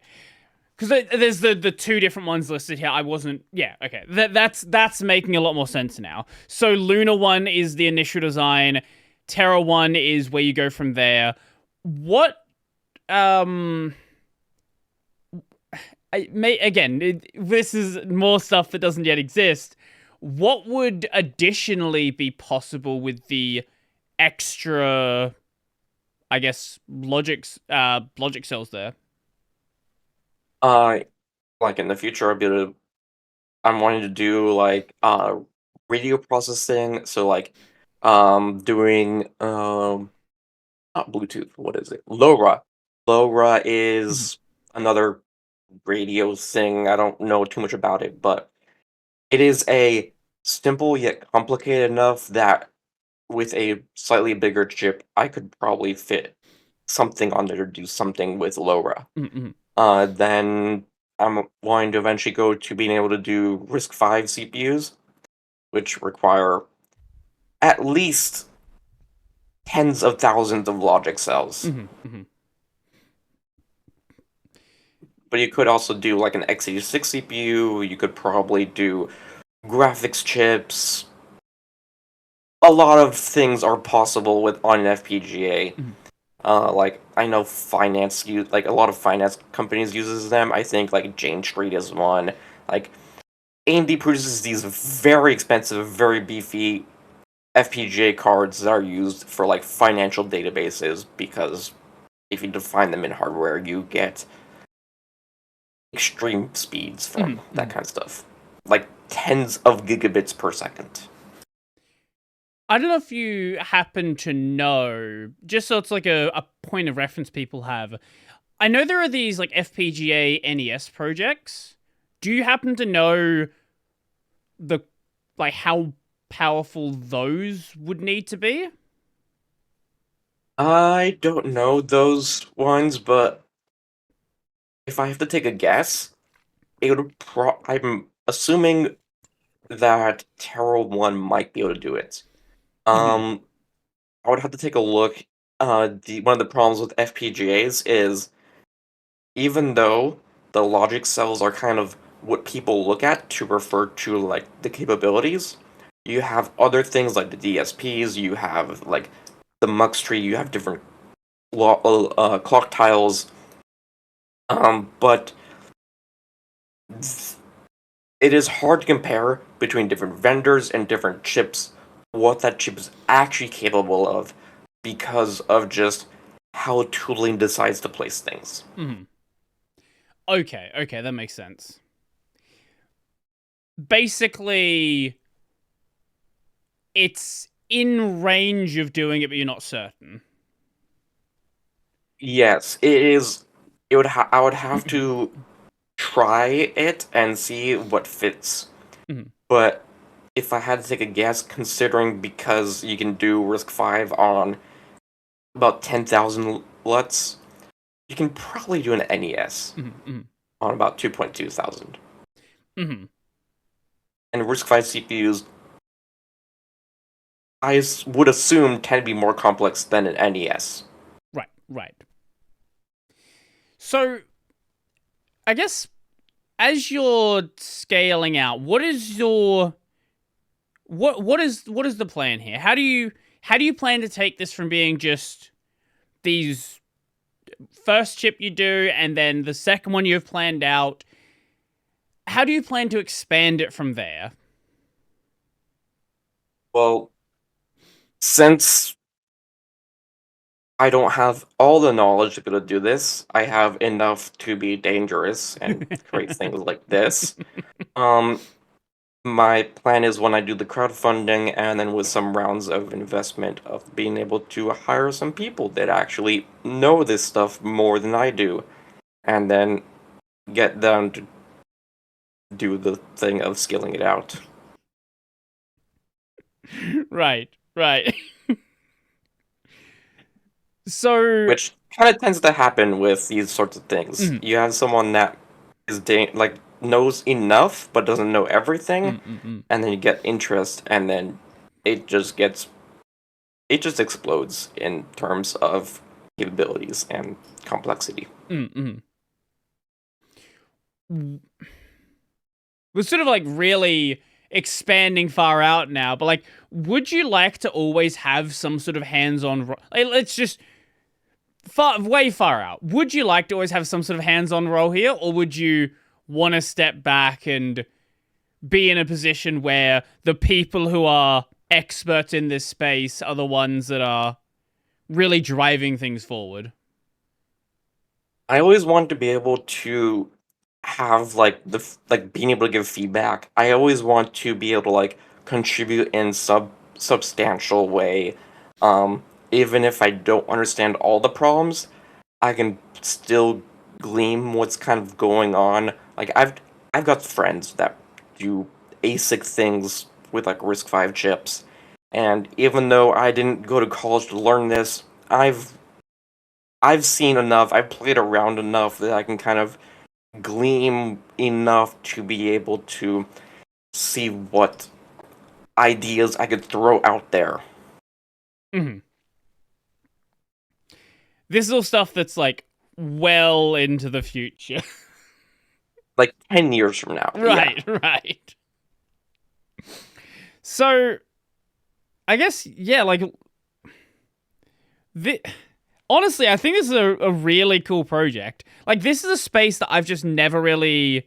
Because there's the two different ones listed here. I wasn't. Yeah. Okay. That's making a lot more sense now. So Luna one is the initial design. Terra one is where you go from there. What? This is more stuff that doesn't yet exist. What would additionally be possible with the extra, I guess, logic cells there? Uh, like in the future, I'm wanting to do like radio processing. So like, doing not Bluetooth. What is it? LoRa. LoRa Mhm. is another radio thing. I don't know too much about it, but it is a simple yet complicated enough that with a slightly bigger chip, I could probably fit something on there to do something with LoRa. Mhm. Then I'm wanting to eventually go to being able to do RISC-V CPUs, which require at least tens of thousands of logic cells. Mhm. Mhm. But you could also do like an x86 CPU, you could probably do graphics chips. A lot of things are possible with on an FPGA. Mhm. Like I know finance use like a lot of finance companies uses them. I think like Jane Street is one. Like AMD produces these very expensive, very beefy FPGA cards that are used for like financial databases because if you define them in hardware, you get extreme speeds from Mhm. that Mhm. kind of stuff. Like tens of gigabits per second. I don't know if you happen to know, just so it's like a point of reference people have. I know there are these like FPGA NES projects. Do you happen to know the like how powerful those would need to be? I don't know those ones, but if I have to take a guess, it would I'm assuming that Terra 1 might be able to do it. Mhm. Um, I would have to take a look. The one of the problems with FPGAs is even though the logic cells are kind of what people look at to refer to like the capabilities, you have other things like the DSPs, you have like the mux tree, you have different clock tiles, but it is hard to compare between different vendors and different chips what that chip is actually capable of because of just how tooling decides to place things. Mhm. Okay, that makes sense. Basically, it's in range of doing it, but you're not certain. Yes, it is. I would have to try it and see what fits. Mhm. But if I had to take a guess, considering because you can do RISC-V on about 10,000 LUTs, you can probably do an NES Mhm. on about 2.2 thousand. Mhm. And RISC-V CPUs, would assume, tend to be more complex than an NES. Right. So, I guess as you're scaling out, what is the plan here? How do you plan to take this from being just these first chip you do and then the second one you've planned out? How do you plan to expand it from there? Well, since I don't have all the knowledge to be able to do this, I have enough to be dangerous and create things like this. Um, my plan is when I do the crowdfunding and then with some rounds of investment of being able to hire some people that actually know this stuff more than I do, and then get them to do the thing of skilling it out. Right. So, Which kind of tends to happen with these sorts of things. mm, You have someone that is like knows enough but doesn't know everything, mm. and then you get interest, and then it just gets it just explodes in terms of capabilities and complexity. Mm. We're sort of like really expanding far out now, but like, would you like to always have some sort of hands-on? Let's just way far out. Would you like to always have some sort of hands-on role here, or would you want to step back and be in a position where the people who are experts in this space are the ones that are really driving things forward? I always wanted to be able to have like like being able to give feedback. I always want to be able to like contribute in substantial way. Um, Even if I don't understand all the problems, I can still glean what's kind of going on. Like I've got friends that do ASIC things with like RISC-V chips, and even though I didn't go to college to learn this, I've seen enough, I've played around enough that I can kind of glean enough to be able to see what ideas I could throw out there. Mm-hmm. This is all stuff that's like well into the future. Like 10 years from now, yeah. Right. So, I guess, yeah, like, the, honestly, I think this is a really cool project. Like, this is a space that I've just never really,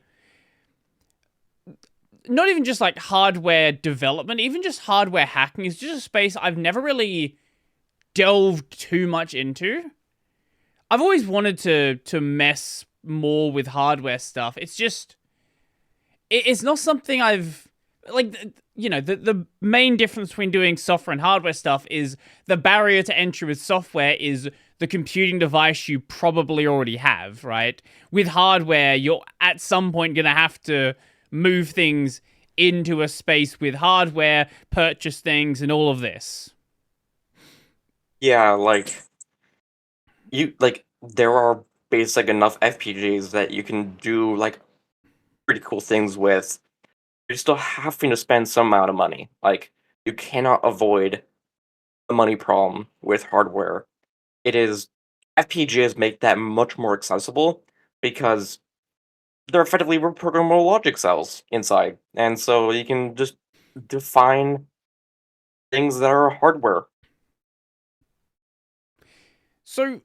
not even just like hardware development, even just hardware hacking is just a space I've never really delved too much into. I've always wanted to mess more with hardware stuff. It's just it's not something I've like. You know, the main difference between doing software and hardware stuff is the barrier to entry with software is the computing device you probably already have, right? With hardware, you're at some point gonna have to move things into a space with hardware, purchase things, and all of this. Yeah, there are basic enough FPGAs that you can do like pretty cool things with. You're still having to spend some amount of money. Like you cannot avoid the money problem with hardware. It is FPGAs make that much more accessible because they're effectively reprogrammable logic cells inside. And so you can just define things that are hardware. So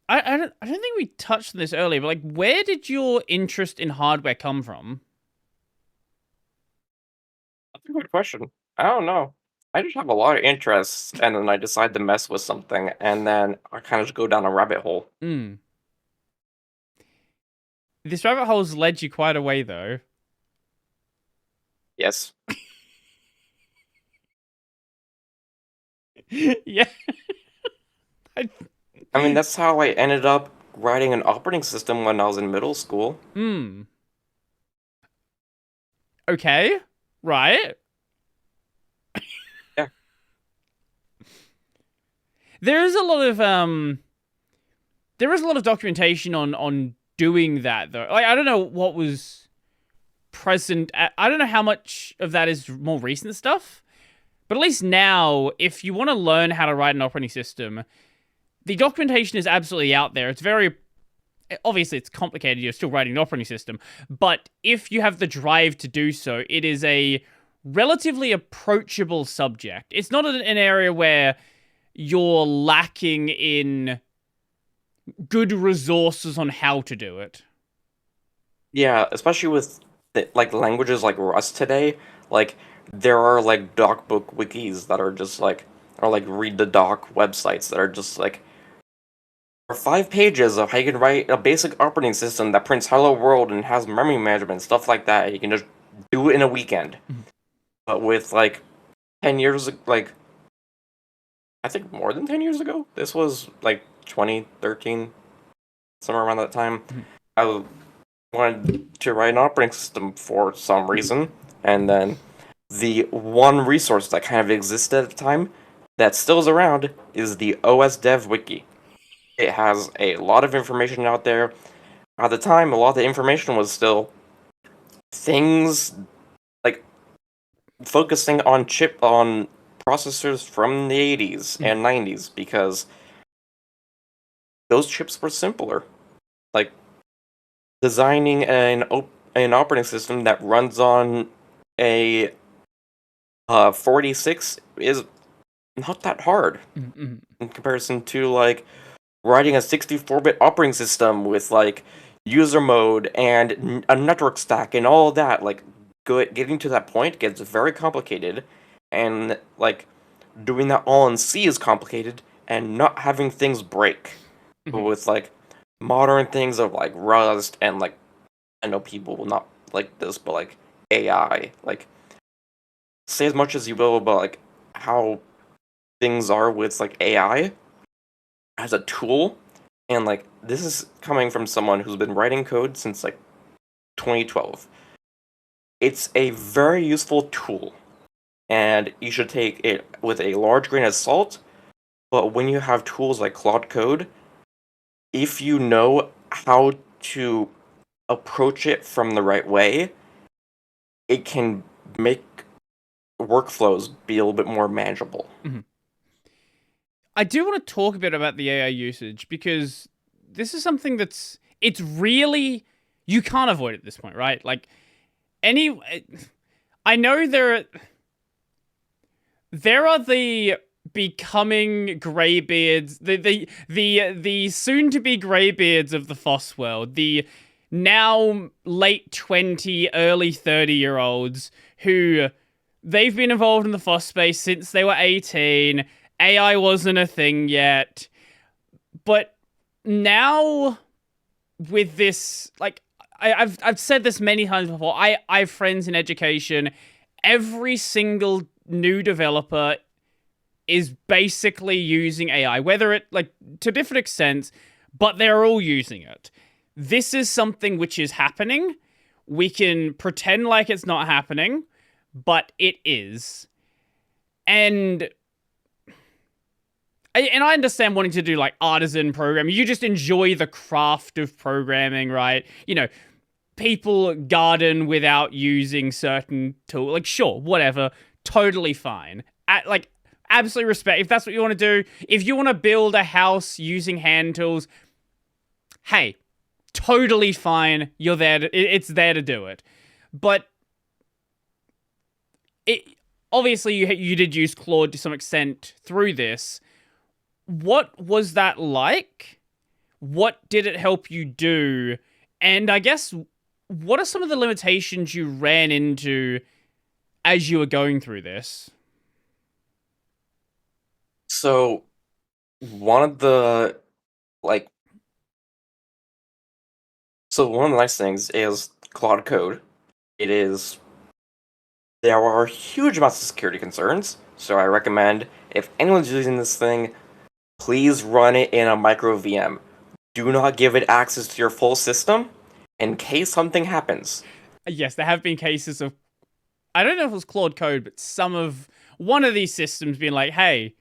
I don't think we touched on this earlier, but like, where did your interest in hardware come from? That's a good question. I don't know. I just have a lot of interests, and then I decide to mess with something, and then I kind of just go down a rabbit hole. Hmm. This rabbit hole's led you quite a way, though. Yes. Yeah. I, I mean, that's how I ended up writing an operating system when I was in middle school. hmm. Okay. Right. Yeah. There is a lot of documentation on doing that though. Like, I don't know what was present. I don't know how much of that is more recent stuff, but at least now, if you want to learn how to write an operating system, the documentation is absolutely out there. It's very obviously it's complicated. You're still writing an operating system, but if you have the drive to do so, it is a relatively approachable subject. It's not an area where you're lacking in good resources on how to do it. Yeah, especially with like languages like Rust today, like there are like docbook wikis that are just like or like read the doc websites that are just like for 5 pages of how you can write a basic operating system that prints hello world and has memory management, stuff like that. You can just do it in a weekend. Mhm. But with like 10 years like I think more than 10 years ago, this was like 2013, somewhere around that time. Mhm. I wanted to write an operating system for some reason, and then the one resource that kind of existed at the time that still is around is the OS Dev Wiki. It has a lot of information out there. At the time, a lot of the information was still things like focusing on chip on processors from the 80s Mhm. and 90s because those chips were simpler. Like designing an operating system that runs on a 46 is not that hard Mhm. in comparison to like writing a 64-bit operating system with like user mode and a network stack and all of that. Like getting to that point gets very complicated, and like doing that all in C is complicated, and not having things break Mhm. with like modern things of like Rust and like I know people will not like this, but like AI, like say as much as you will about like how things are with like AI as a tool, and like this is coming from someone who's been writing code since like 2012. It's a very useful tool, and you should take it with a large grain of salt. But when you have tools like Claude Code, if you know how to approach it from the right way, it can make workflows be a little bit more manageable. Mhm. I do want to talk a bit about the AI usage because this is something it's really you can't avoid at this point, right? Like any I know there are the becoming graybeards, the soon to be graybeards of the FOSS world, the now late 20, early 30-year-olds who they've been involved in the FOSS space since they were 18. AI wasn't a thing yet. But now with this, like I've said this many times before. I have friends in education. Every single new developer is basically using AI, whether it like to different extents, but they're all using it. This is something which is happening. We can pretend like it's not happening, but it is. And I understand wanting to do like artisan programming. You just enjoy the craft of programming, right? You know, people garden without using certain tools. Like, sure, whatever, totally fine. Like, absolutely respect. If that's what you want to do, if you want to build a house using hand tools, hey, totally fine. You're there. It's there to do it. But it obviously you did use Claude to some extent through this. what was that like? What did it help you do? And I guess, what are some of the limitations you ran into as you were going through this? So one of the like one of the nice things is Claude Code. It is There are huge amounts of security concerns, so I recommend if anyone's using this thing, please run it in a micro VM. Do not give it access to your full system in case something happens. Yes, there have been cases of, I don't know if it was Claude Code, but one of these systems being like, hey,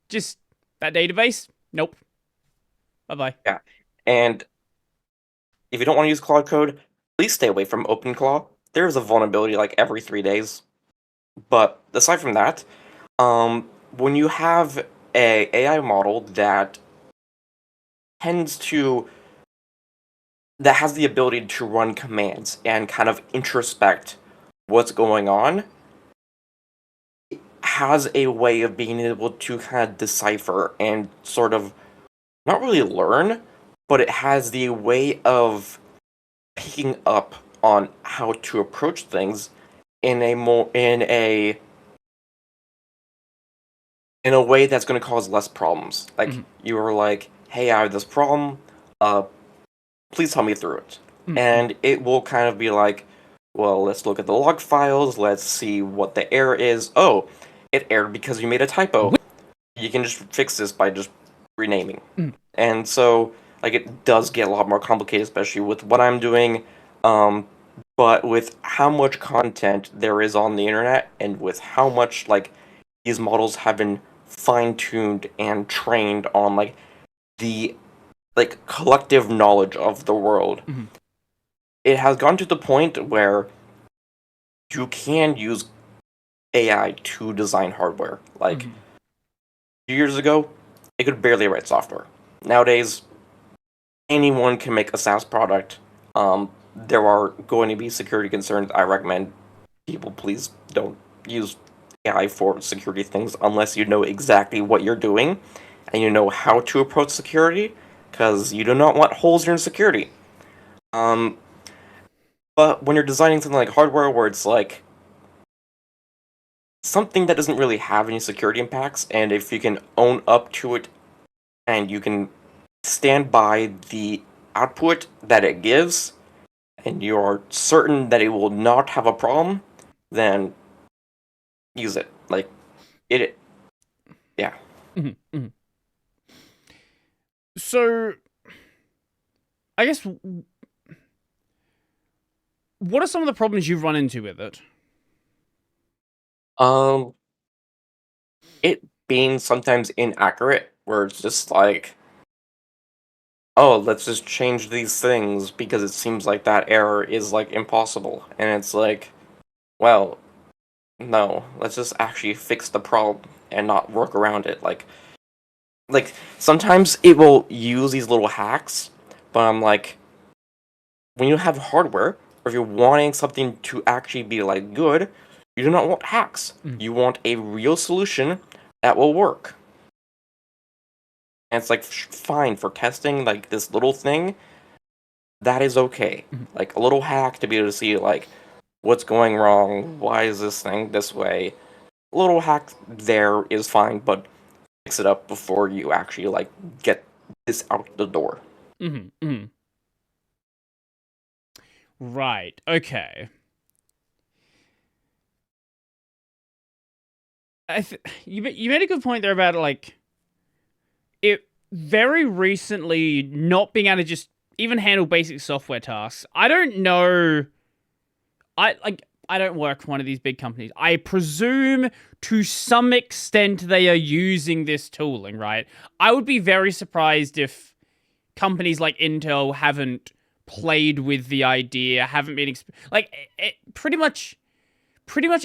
just that database? Nope. Bye-bye. Yeah. And if you don't want to use Claude Code, please stay away from OpenClaw. There's a vulnerability like every 3 days. But aside from that, when you have a AI model tends to that has the ability to run commands and kind of introspect what's going on, has a way of being able to kind of decipher and sort of not really learn, but it has the way of picking up on how to approach things in a way that's going to cause less problems. Like you were like, "Hey, I have this problem. Uh, please help me through it," and it will kind of be like, "Well, let's look at the log files. Let's see what the error is. Oh, it erred because you made a typo. You can just fix this by just renaming." And so, like, it does get a lot more complicated, especially with what I'm doing. But with how much content there is on the internet, and with how much like these models have been fine-tuned and trained on like the collective knowledge of the world, it has gone to the point where you can use AI to design hardware. Like a few years ago, it could barely write software. Nowadays, anyone can make a SaaS product. There are going to be security concerns. I recommend people please don't use AI for security things unless you know exactly what you're doing and you know how to approach security, because you do not want holes in your security. Um, but when you're designing something like hardware where it's like something that doesn't really have any security impacts, and if you can own up to it and you can stand by the output that it gives, and you're certain that it will not have a problem, then use it. Like, it yeah. So, I guess, what are some of the problems you've run into with it? Um, it being sometimes inaccurate, where it's just like, oh, let's just change these things because it seems like that error is like impossible. And it's like, well, no, let's just actually fix the problem and not work around it. Like sometimes it will use these little hacks, but I'm like, when you have hardware, or if you're wanting something to actually be like good, you do not want hacks. You want a real solution that will work. And it's like fine for testing like this little thing. That is okay. Like a little hack to be able to see like what's going wrong. Why is this thing this way? A little hack there is fine, but fix it up before you actually like get this out the door. Right. Okay. You made a good point there about like it very recently not being able to just even handle basic software tasks. I don't know. I don't work for one of these big companies. I presume to some extent they are using this tooling, right? I would be very surprised if companies like Intel haven't played with the idea, haven't been pretty much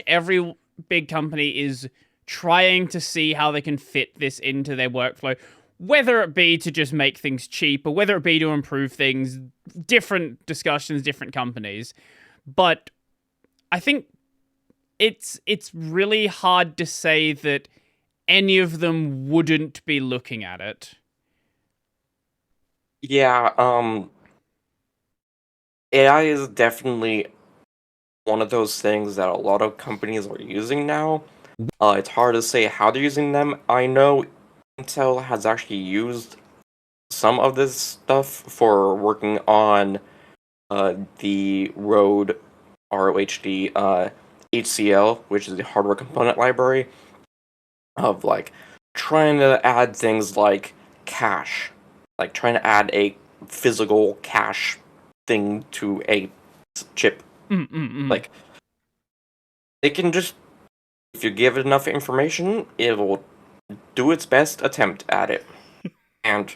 every big company is trying to see how they can fit this into their workflow, whether it be to just make things cheaper, whether it be to improve things. Different discussions, different companies. But I think it's really hard to say that any of them wouldn't be looking at it. Yeah, AI is definitely one of those things that a lot of companies are using now. It's hard to say how they're using them. I know Intel has actually used some of this stuff for working on the Rode ROHD HCL, which is the hardware component library, of like trying to add things like cache, like trying to add a physical cache thing to a chip. Like it can just, if you give it enough information, it will do its best attempt at it. And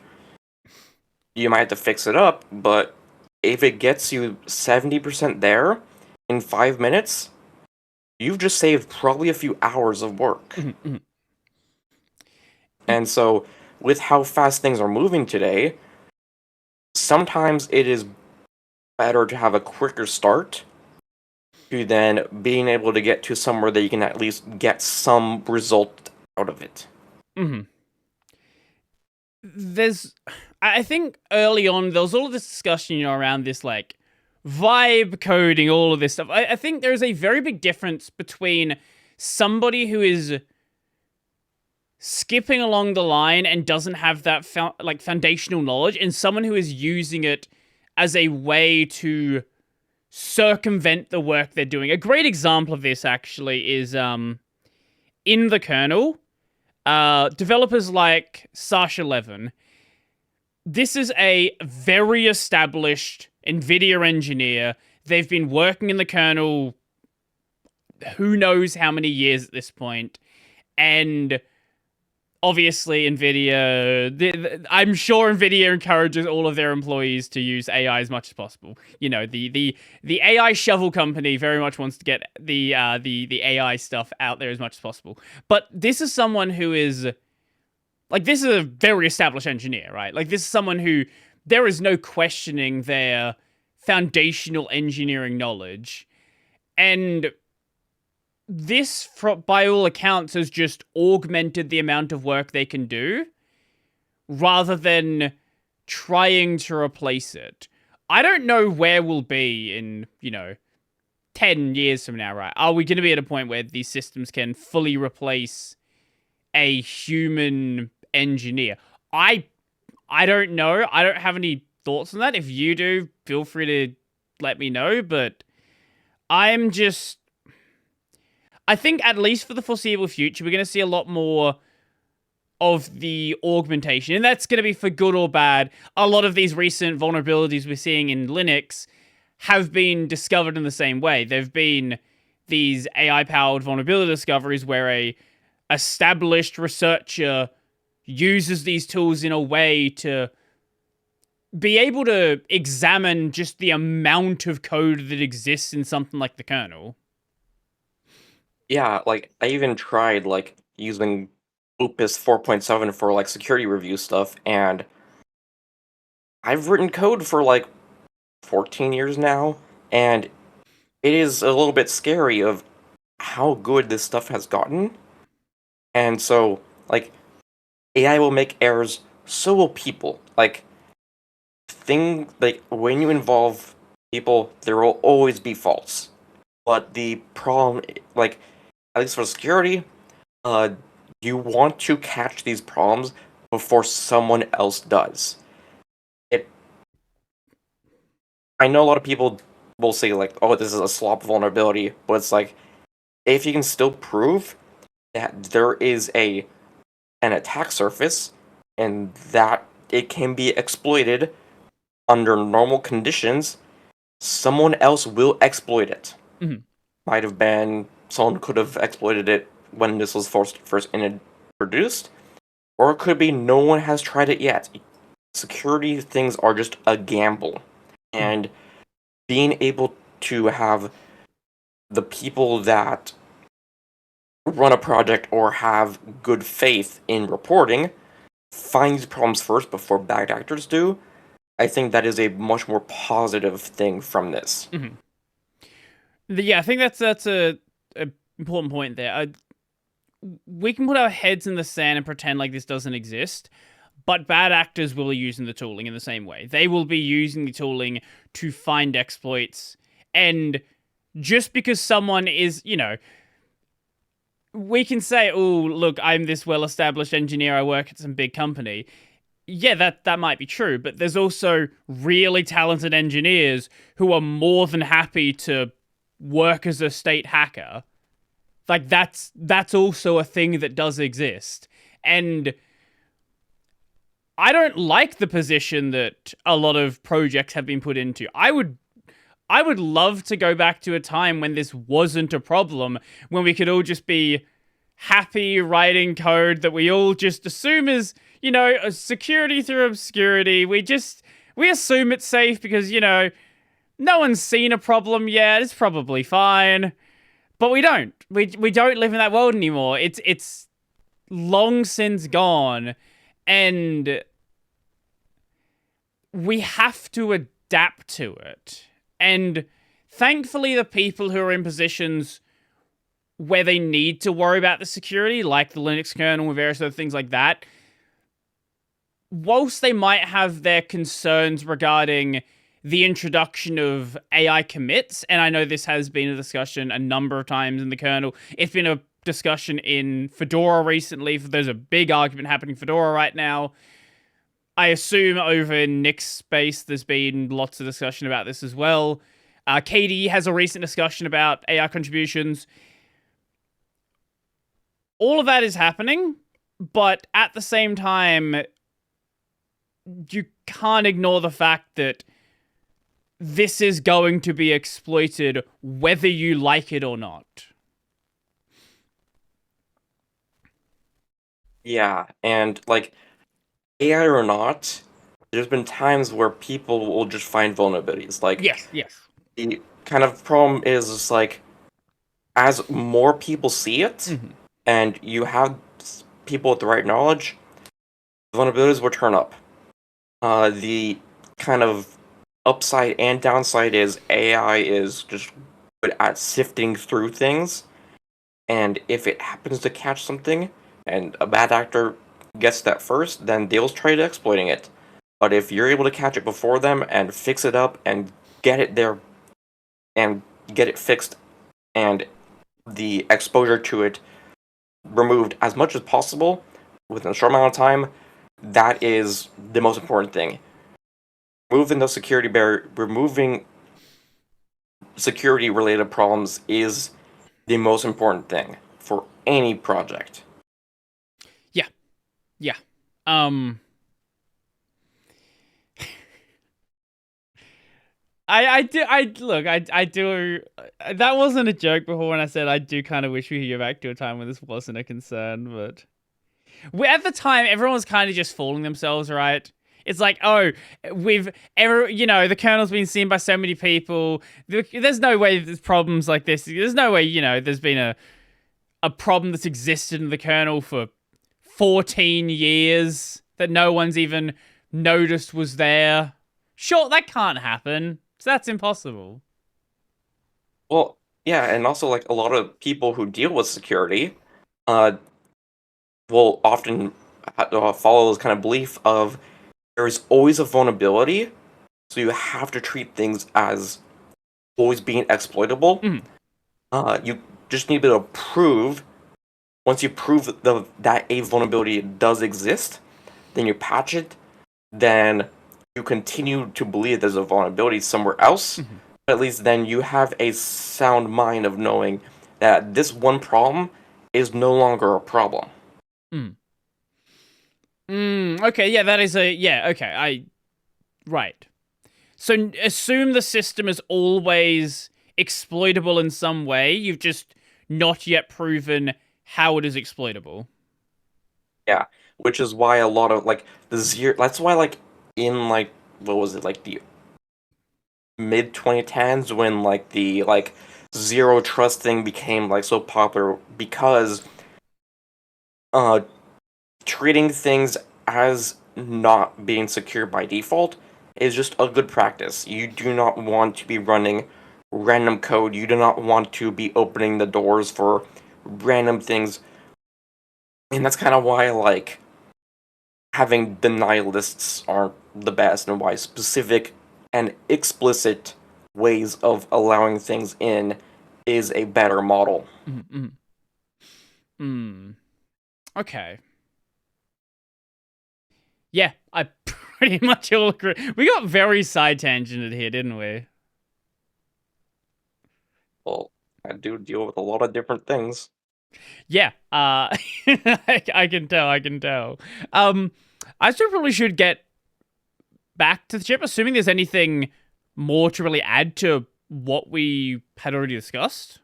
you might have to fix it up, but if it gets you 70% there in 5 minutes, you've just saved probably a few hours of work. And so, with how fast things are moving today, sometimes it is better to have a quicker start to then being able to get to somewhere that you can at least get some result out of it. I think early on there was all of this discussion, around this like vibe coding, all of this stuff. I think there's a very big difference between somebody who is skipping along the line and doesn't have that foundational knowledge, and someone who is using it as a way to circumvent the work they're doing. A great example of this actually is in the kernel, developers like Sash11. This is a very established NVIDIA engineer. They've been working in the kernel who knows how many years at this point. And obviously NVIDIA, I'm sure NVIDIA encourages all of their employees to use AI as much as possible. The AI shovel company very much wants to get the AI stuff out there as much as possible. But this is someone who is, like, this is a very established engineer, right? Like, this is someone who, there is no questioning their foundational engineering knowledge. And this, by all accounts, has just augmented the amount of work they can do, rather than trying to replace it. I don't know where we'll be in, 10 years from now, right? Are we going to be at a point where these systems can fully replace a human engineer? I don't know. I don't have any thoughts on that. If you do, feel free to let me know, but I think at least for the foreseeable future, we're going to see a lot more of the augmentation, and that's going to be for good or bad. A lot of these recent vulnerabilities we're seeing in Linux have been discovered in the same way. There've been these AI-powered vulnerability discoveries where a established researcher uses these tools in a way to be able to examine just the amount of code that exists in something like the kernel. Yeah, like I even tried like using Opus 4.7 for like security review stuff, and I've written code for like 14 years now, and it is a little bit scary of how good this stuff has gotten. And so, like, AI will make errors, so will people. Like, when you involve people, there will always be faults. But the problem, like, at least for security, you want to catch these problems before someone else does. I know a lot of people will say like, "Oh, this is a slop vulnerability," but it's like, if you can still prove that there is an attack surface and that it can be exploited under normal conditions, someone else will exploit it. Might have been someone could have exploited it when this was first introduced, or it could be no one has tried it yet. Security things are just a gamble, and being able to have the people that run a project or have good faith in reporting find these problems first before bad actors do, I think that is a much more positive thing from this. Yeah, I think that's a important point there. we can put our heads in the sand and pretend like this doesn't exist, but bad actors will be using the tooling in the same way. They will be using the tooling to find exploits, and just because someone is, we can say, oh, look, I'm this well-established engineer, I work at some big company. Yeah, that might be true, but there's also really talented engineers who are more than happy to work as a state hacker. Like, that's also a thing that does exist. And I don't like the position that a lot of projects have been put into. I would love to go back to a time when this wasn't a problem, when we could all just be happy writing code that we all just assume is, a security through obscurity. We assume it's safe because, no one's seen a problem yet. It's probably fine. But we don't. We don't live in that world anymore. It's long since gone. And we have to adapt to it. And thankfully, the people who are in positions where they need to worry about the security, like the Linux kernel and various other things like that, whilst they might have their concerns regarding the introduction of AI commits, and I know this has been a discussion a number of times in the kernel, it's been a discussion in Fedora recently, there's a big argument happening in Fedora right now. I assume over in Nix space, there's been lots of discussion about this as well. KDE has a recent discussion about AI contributions. All of that is happening, but at the same time, you can't ignore the fact that this is going to be exploited whether you like it or not. Yeah, and like AI or not, there's been times where people will just find vulnerabilities. Like, yes. The kind of problem is just like, as more people see it, and you have people with the right knowledge, vulnerabilities will turn up. The kind of upside and downside is AI is just good at sifting through things, and if it happens to catch something, and a bad actor gets that first, then they'll try to exploiting it. But if you're able to catch it before them and fix it up and get it there and get it fixed and the exposure to it removed as much as possible within a short amount of time, that is the most important thing. Removing security related problems is the most important thing for any project. Yeah. I do. That wasn't a joke before when I said I do kind of wish we could go back to a time when this wasn't a concern, but at the time, everyone was kind of just fooling themselves, right? It's like, oh, the kernel's been seen by so many people. There's no way there's problems like this. There's no way, there's been a problem that's existed in the kernel for 14 years that no one's even noticed was there. Sure, that can't happen. So that's impossible. Well, yeah, and also like a lot of people who deal with security will often follow this kind of belief of there is always a vulnerability, so you have to treat things as always being exploitable. You just need to prove. Once you prove that a vulnerability does exist, then you patch it. Then you continue to believe there's a vulnerability somewhere else. But at least then you have a sound mind of knowing that this one problem is no longer a problem. Okay, yeah, that is okay, right. So assume the system is always exploitable in some way, you've just not yet proven how it is exploitable. Yeah, which is why a lot of, like, that's why, like, in, like, what was it, like, the mid-2010s when, like, the, like, zero trust thing became, like, so popular, because treating things as not being secure by default is just a good practice. You do not want to be running random code. You do not want to be opening the doors for random things And that's kind of why, like, having deny lists aren't the best, and why specific and explicit ways of allowing things in is a better model. Okay. Yeah, I pretty much all agree. We got very side tangented here, didn't we? Well, I do deal with a lot of different things. Yeah, I can tell, I can tell. I still probably should get back to the chip, assuming there's anything more to really add to what we had already discussed.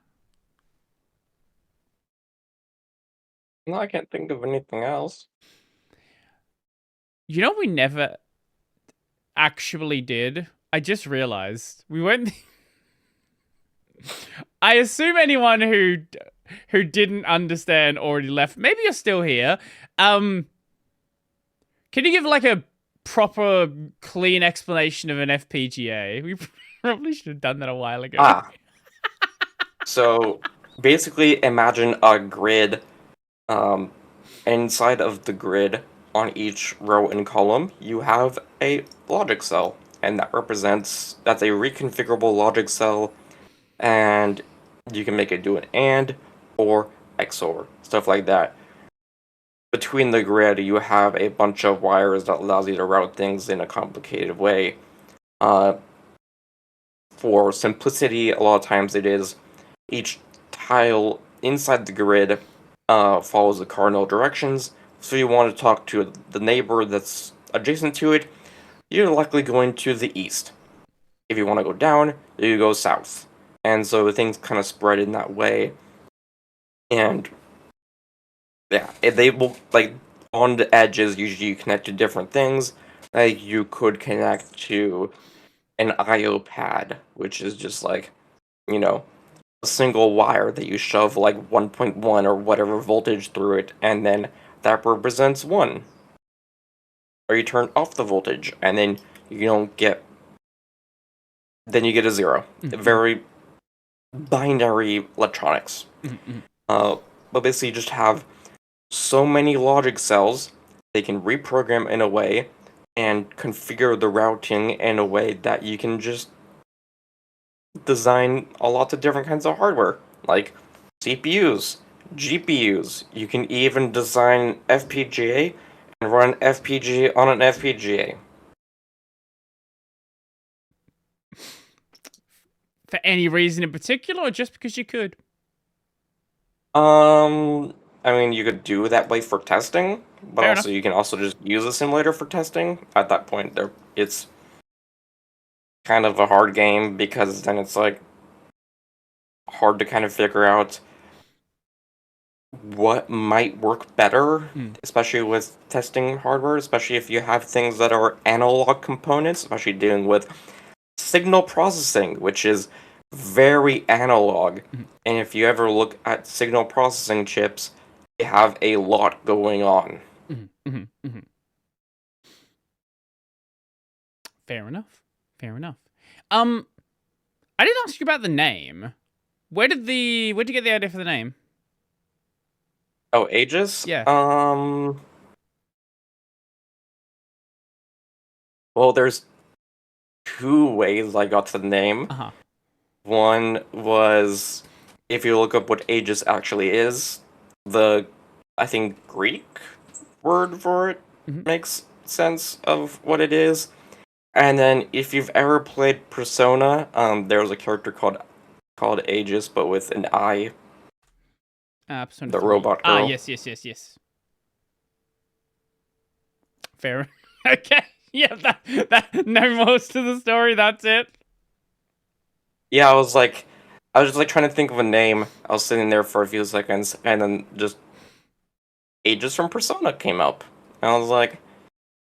No, I can't think of anything else. You know, we never actually did. I just realized we weren't. I assume anyone who didn't understand already left. Maybe you're still here. Can you give like a proper, clean explanation of an FPGA? We probably should have done that a while ago. So basically, imagine a grid. Inside of the grid, on each row and column, you have a logic cell, and that's a reconfigurable logic cell, and you can make it do an AND or XOR, stuff like that. Between the grid, you have a bunch of wires that allows you to route things in a complicated way. Uh, for simplicity, a lot of times it is each tile inside the grid follows the cardinal directions. So you want to talk to the neighbor that's adjacent to it, you're likely going to the east. If you want to go down, you go south. And so things kind of spread in that way. And yeah, they will, like, on the edges, usually you connect to different things. Like, you could connect to an IO pad, which is just like, you know, a single wire that you shove like 1.1 or whatever voltage through it, and then that represents 1. Or you turn off the voltage, and then you don't get. Then you get a 0. Very binary electronics. But basically, you just have so many logic cells, they can reprogram in a way and configure the routing in a way that you can just design a lot of different kinds of hardware, like CPUs, GPUs. You can even design FPGA and run FPGA on an FPGA. For any reason in particular, or just because you could? I mean, you could do that way for testing, but Fair also enough. you can also just use a simulator for testing. At that point, it's kind of a hard game because then it's like hard to kind of figure out what might work better, especially with testing hardware, especially if you have things that are analog components, especially dealing with signal processing, which is very analog. And if you ever look at signal processing chips, they have a lot going on. Fair enough. Fair enough. I didn't ask you about the name. Where'd you get the idea for the name? Oh, Aegis? Yeah. Well, there's 2 ways I got the name. One was, if you look up what Aegis actually is, I think, Greek word for it makes sense of what it is. And then, if you've ever played Persona, there was a character called Aegis, but with an I. Persona The 3. robot girl. Yes. Fair. Okay. Yeah, that no more to the story, that's it. Yeah, I was just like trying to think of a name. I was sitting there for a few seconds, and then just Aegis from Persona came up. And I was like,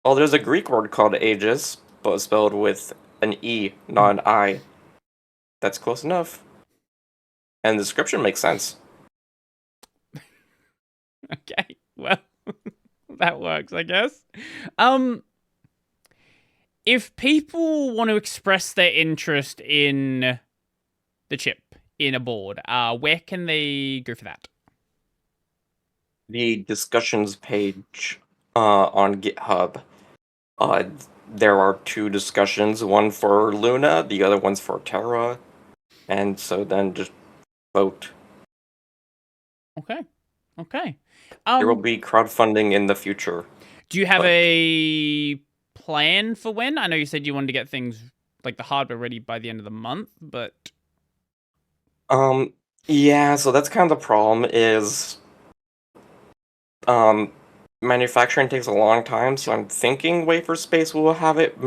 oh, there's a Greek word called Aegis, but spelled with an E, not an I. That's close enough. And the description makes sense. Okay. Well, that works, I guess. If people want to express their interest in the chip, in a board, where can they go for that? the discussions page on GitHub, uh, there are two discussions, one for Luna, the other one's for Terra, and so then just vote. Okay. Okay. There will be crowdfunding in the future. Do you have but- a plan for when? I know you said you wanted to get things like the hardware ready by the end of the month, but Yeah, so that's kind of the problem is um manufacturing takes a long time, so I'm thinking Wafer Space will have it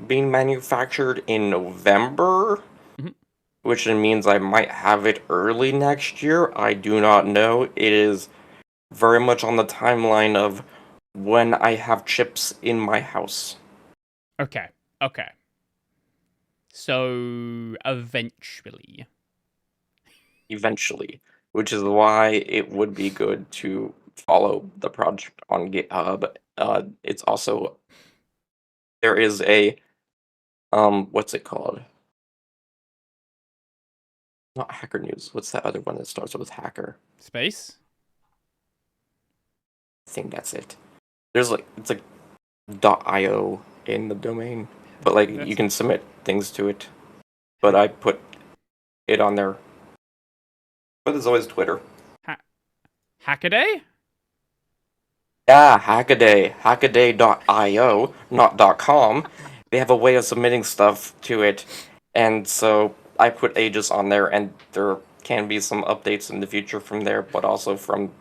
being manufactured in November, Mhm. which means I might have it early next year. I do not know. It is very much on the timeline of when I have chips in my house. okay. Okay. So eventually. Eventually, which is why it would be good to follow the project on GitHub. It's also there is a what's it called? Not Hacker News. What's that other one that starts with hacker? Space? I think that's it. There's like it's like .io in the domain, but like you can submit things to it. But I put it on there. But there's always Twitter. Hackaday? Yeah, Hackaday, hackaday.io, not .com. They have a way of submitting stuff to it, and so I put Aegis on there, and there can be some updates in the future from there, but also from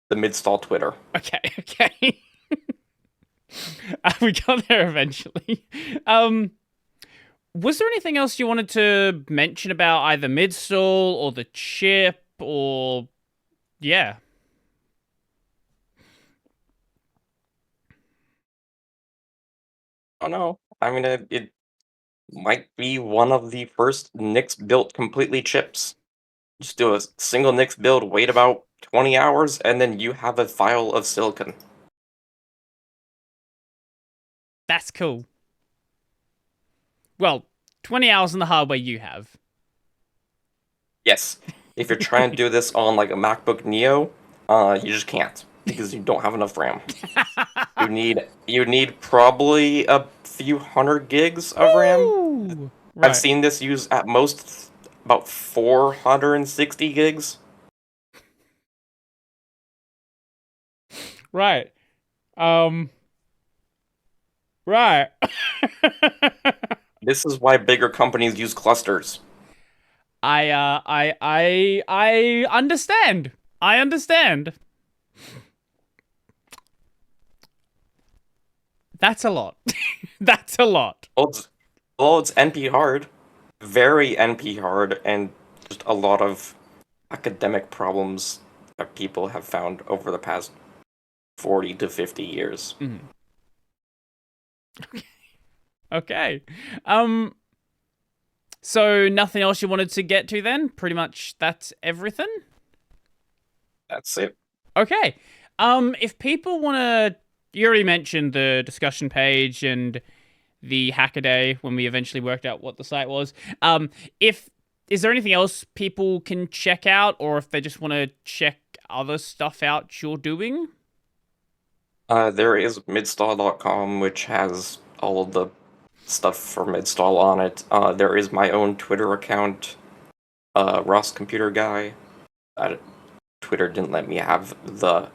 the Midstall Twitter. Okay, okay. We got there eventually. Was there anything else you wanted to mention about either Midstall or the chip or yeah? Oh no, I mean it might be one of the first Nix built completely chips. Just do a single Nix build, wait about 20 hours, and then you have a file of silicon. That's cool. Well, 20 hours on the hardware you have. Yes. If you're trying to do this on like a MacBook Neo, you just can't because you don't have enough RAM. You need probably a few hundred gigs of RAM. Ooh, I've right. seen this use at most about 460 gigs. Right. Right. This is why bigger companies use clusters. I understand. I understand. That's a lot. That's a lot. Well, it's NP hard, very NP hard, and just a lot of academic problems that people have found over the past 40 to 50 years. Mm. Okay. So nothing else you wanted to get to then? Pretty much that's everything? That's it. Okay. If people want to, you already mentioned the discussion page and the Hackaday when we eventually worked out what the site was. If is there anything else people can check out, or if they just want to check other stuff out you're doing? There is midstall.com, which has all of the stuff for Midstall on it. There is my own Twitter account, Ross Computer Guy. Twitter didn't let me have the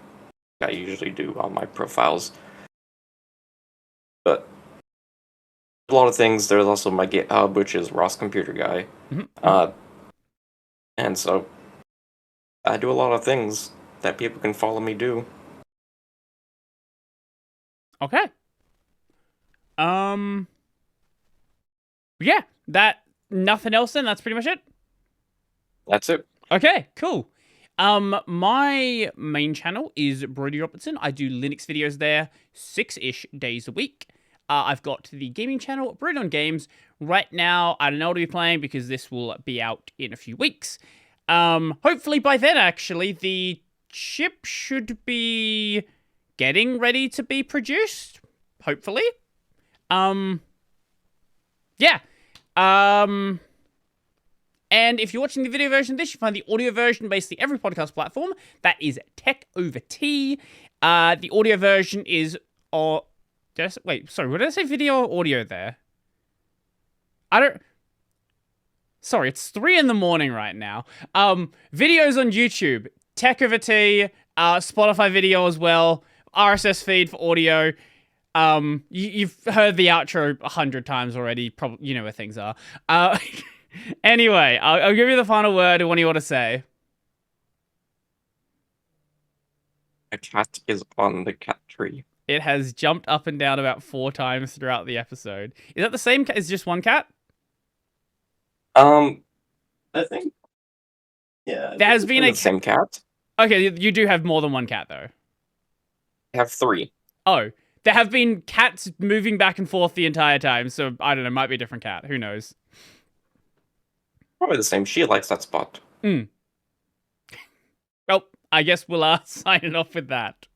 I usually do on my profiles. But a lot of things. There's also my GitHub, which is Ross Computer Guy. Mm-hmm. And so I do a lot of things that people can follow me do. Okay. Yeah, that nothing else then. That's pretty much it. That's it. Okay, cool. My main channel is Brody Robertson. I do Linux videos there 6-ish days a week. I've got the gaming channel, Brody on Games. Right now, I don't know what to be playing because this will be out in a few weeks. Hopefully by then, actually, the chip should be getting ready to be produced. Hopefully. Yeah. And if you're watching the video version of this, you find the audio version basically every podcast platform. That is Tech Over Tea. The audio version is... wait, sorry, what did I say? Video or audio there? I don't... Sorry, it's 3 in the morning right now. Videos on YouTube. Tech Over Tea. Spotify video as well. RSS feed for audio. You've heard the outro 100 times already. Probably, you know where things are. Anyway, I'll give you the final word. What do you want to say? A cat is on the cat tree. It has jumped up and down about 4 times throughout the episode. Is that the same cat? Is just one cat? I think... Yeah. There has been the same cat. Okay, you do have more than one cat, though. I have 3. Oh, there have been cats moving back and forth the entire time, so I don't know, might be a different cat. Who knows? Probably the same. She likes that spot. Well, I guess we'll sign it off with that.